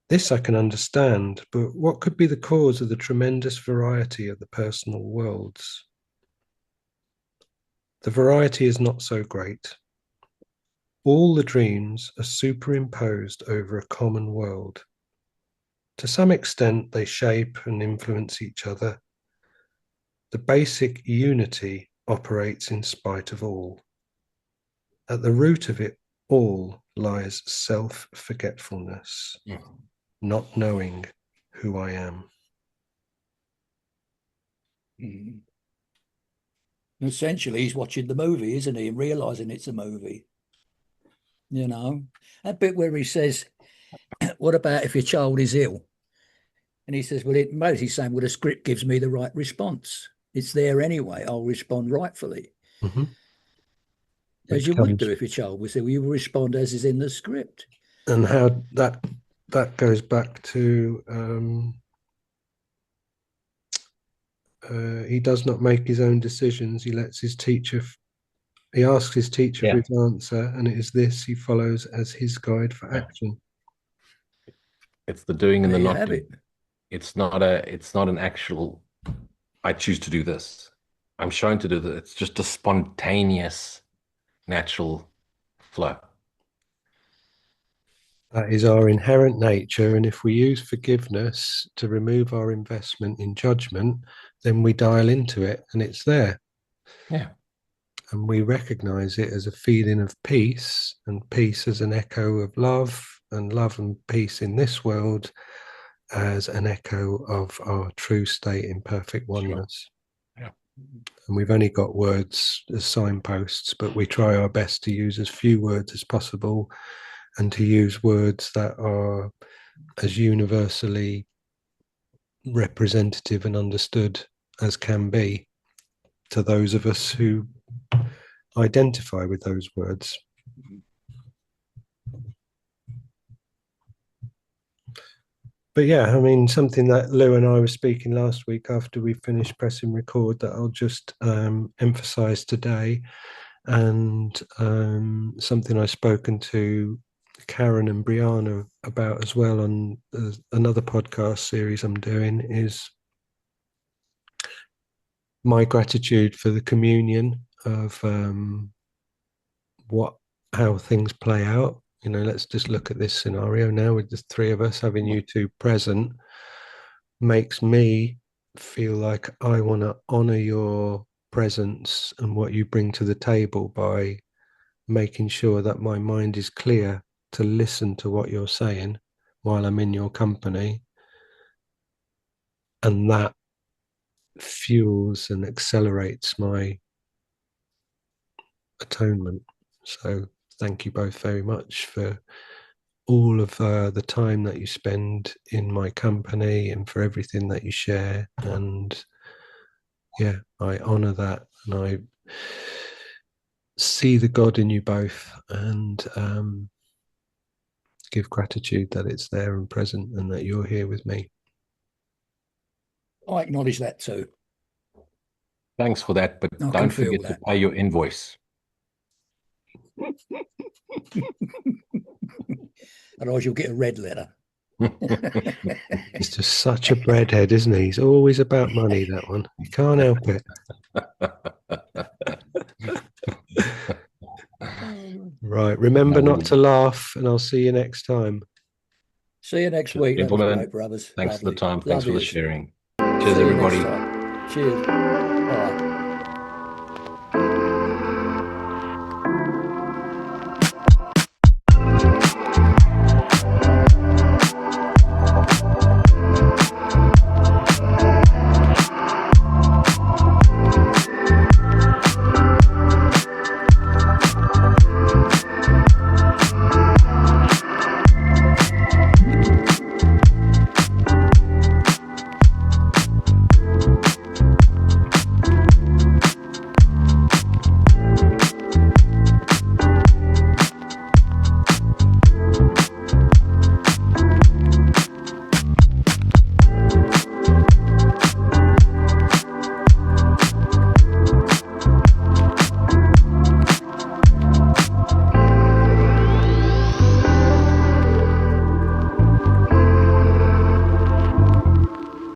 This I can understand, but what could be the cause of the tremendous variety of the personal worlds? The variety is not so great. All the dreams are superimposed over a common world. To some extent, they shape and influence each other. The basic unity operates in spite of all. At the root of it all lies self-forgetfulness, not knowing who I am. Essentially, he's watching the movie, isn't he? And realizing it's a movie. You know, that bit where he says, what about if your child is ill? And he says, well, he's saying, well, the script gives me the right response. It's there anyway. I'll respond rightfully. Mm-hmm. As you would do if your child was ill. You will respond as is in the script. And how that goes back to he does not make his own decisions. He lets his teacher, he asks his teacher for his answer, and it is this he follows as his guide for action. It's the doing and the There you not have doing. it. It's not an actual, I choose to do this, I'm shown to do that. It's just a spontaneous, natural flow. That is our inherent nature, and if we use forgiveness to remove our investment in judgment, then we dial into it and it's there. Yeah. And we recognize it as a feeling of peace, and peace as an echo of love, and love and peace in this world as an echo of our true state in perfect oneness. Sure. Yeah. And we've only got words as signposts, but we try our best to use as few words as possible, and to use words that are as universally representative and understood as can be to those of us who identify with those words. But yeah, I mean, something that Lou and I were speaking last week after we finished pressing record that I'll just emphasize today, and something I've spoken to Karen and Brianna about as well on another podcast series I'm doing, is my gratitude for the communion of how things play out. You know, let's just look at this scenario now with the three of us. Having you two present makes me feel like I want to honor your presence and what you bring to the table by making sure that my mind is clear to listen to what you're saying while I'm in your company. And that fuels and accelerates my atonement. So thank you both very much for all of the time that you spend in my company and for everything that you share. And yeah, I honor that, and I see the God in you both, and give gratitude that it's there and present and that you're here with me. I acknowledge that too. Thanks for that, but I don't forget to pay your invoice. Otherwise you'll get a red letter. He's just such a breadhead, isn't he? He's always about money, that one. You can't help it. Right. Remember not to laugh, and I'll see you next time. See you next week. That was great, brothers. Thanks for the time. Thanks for the sharing. Cheers, everybody. Cheers. Bye.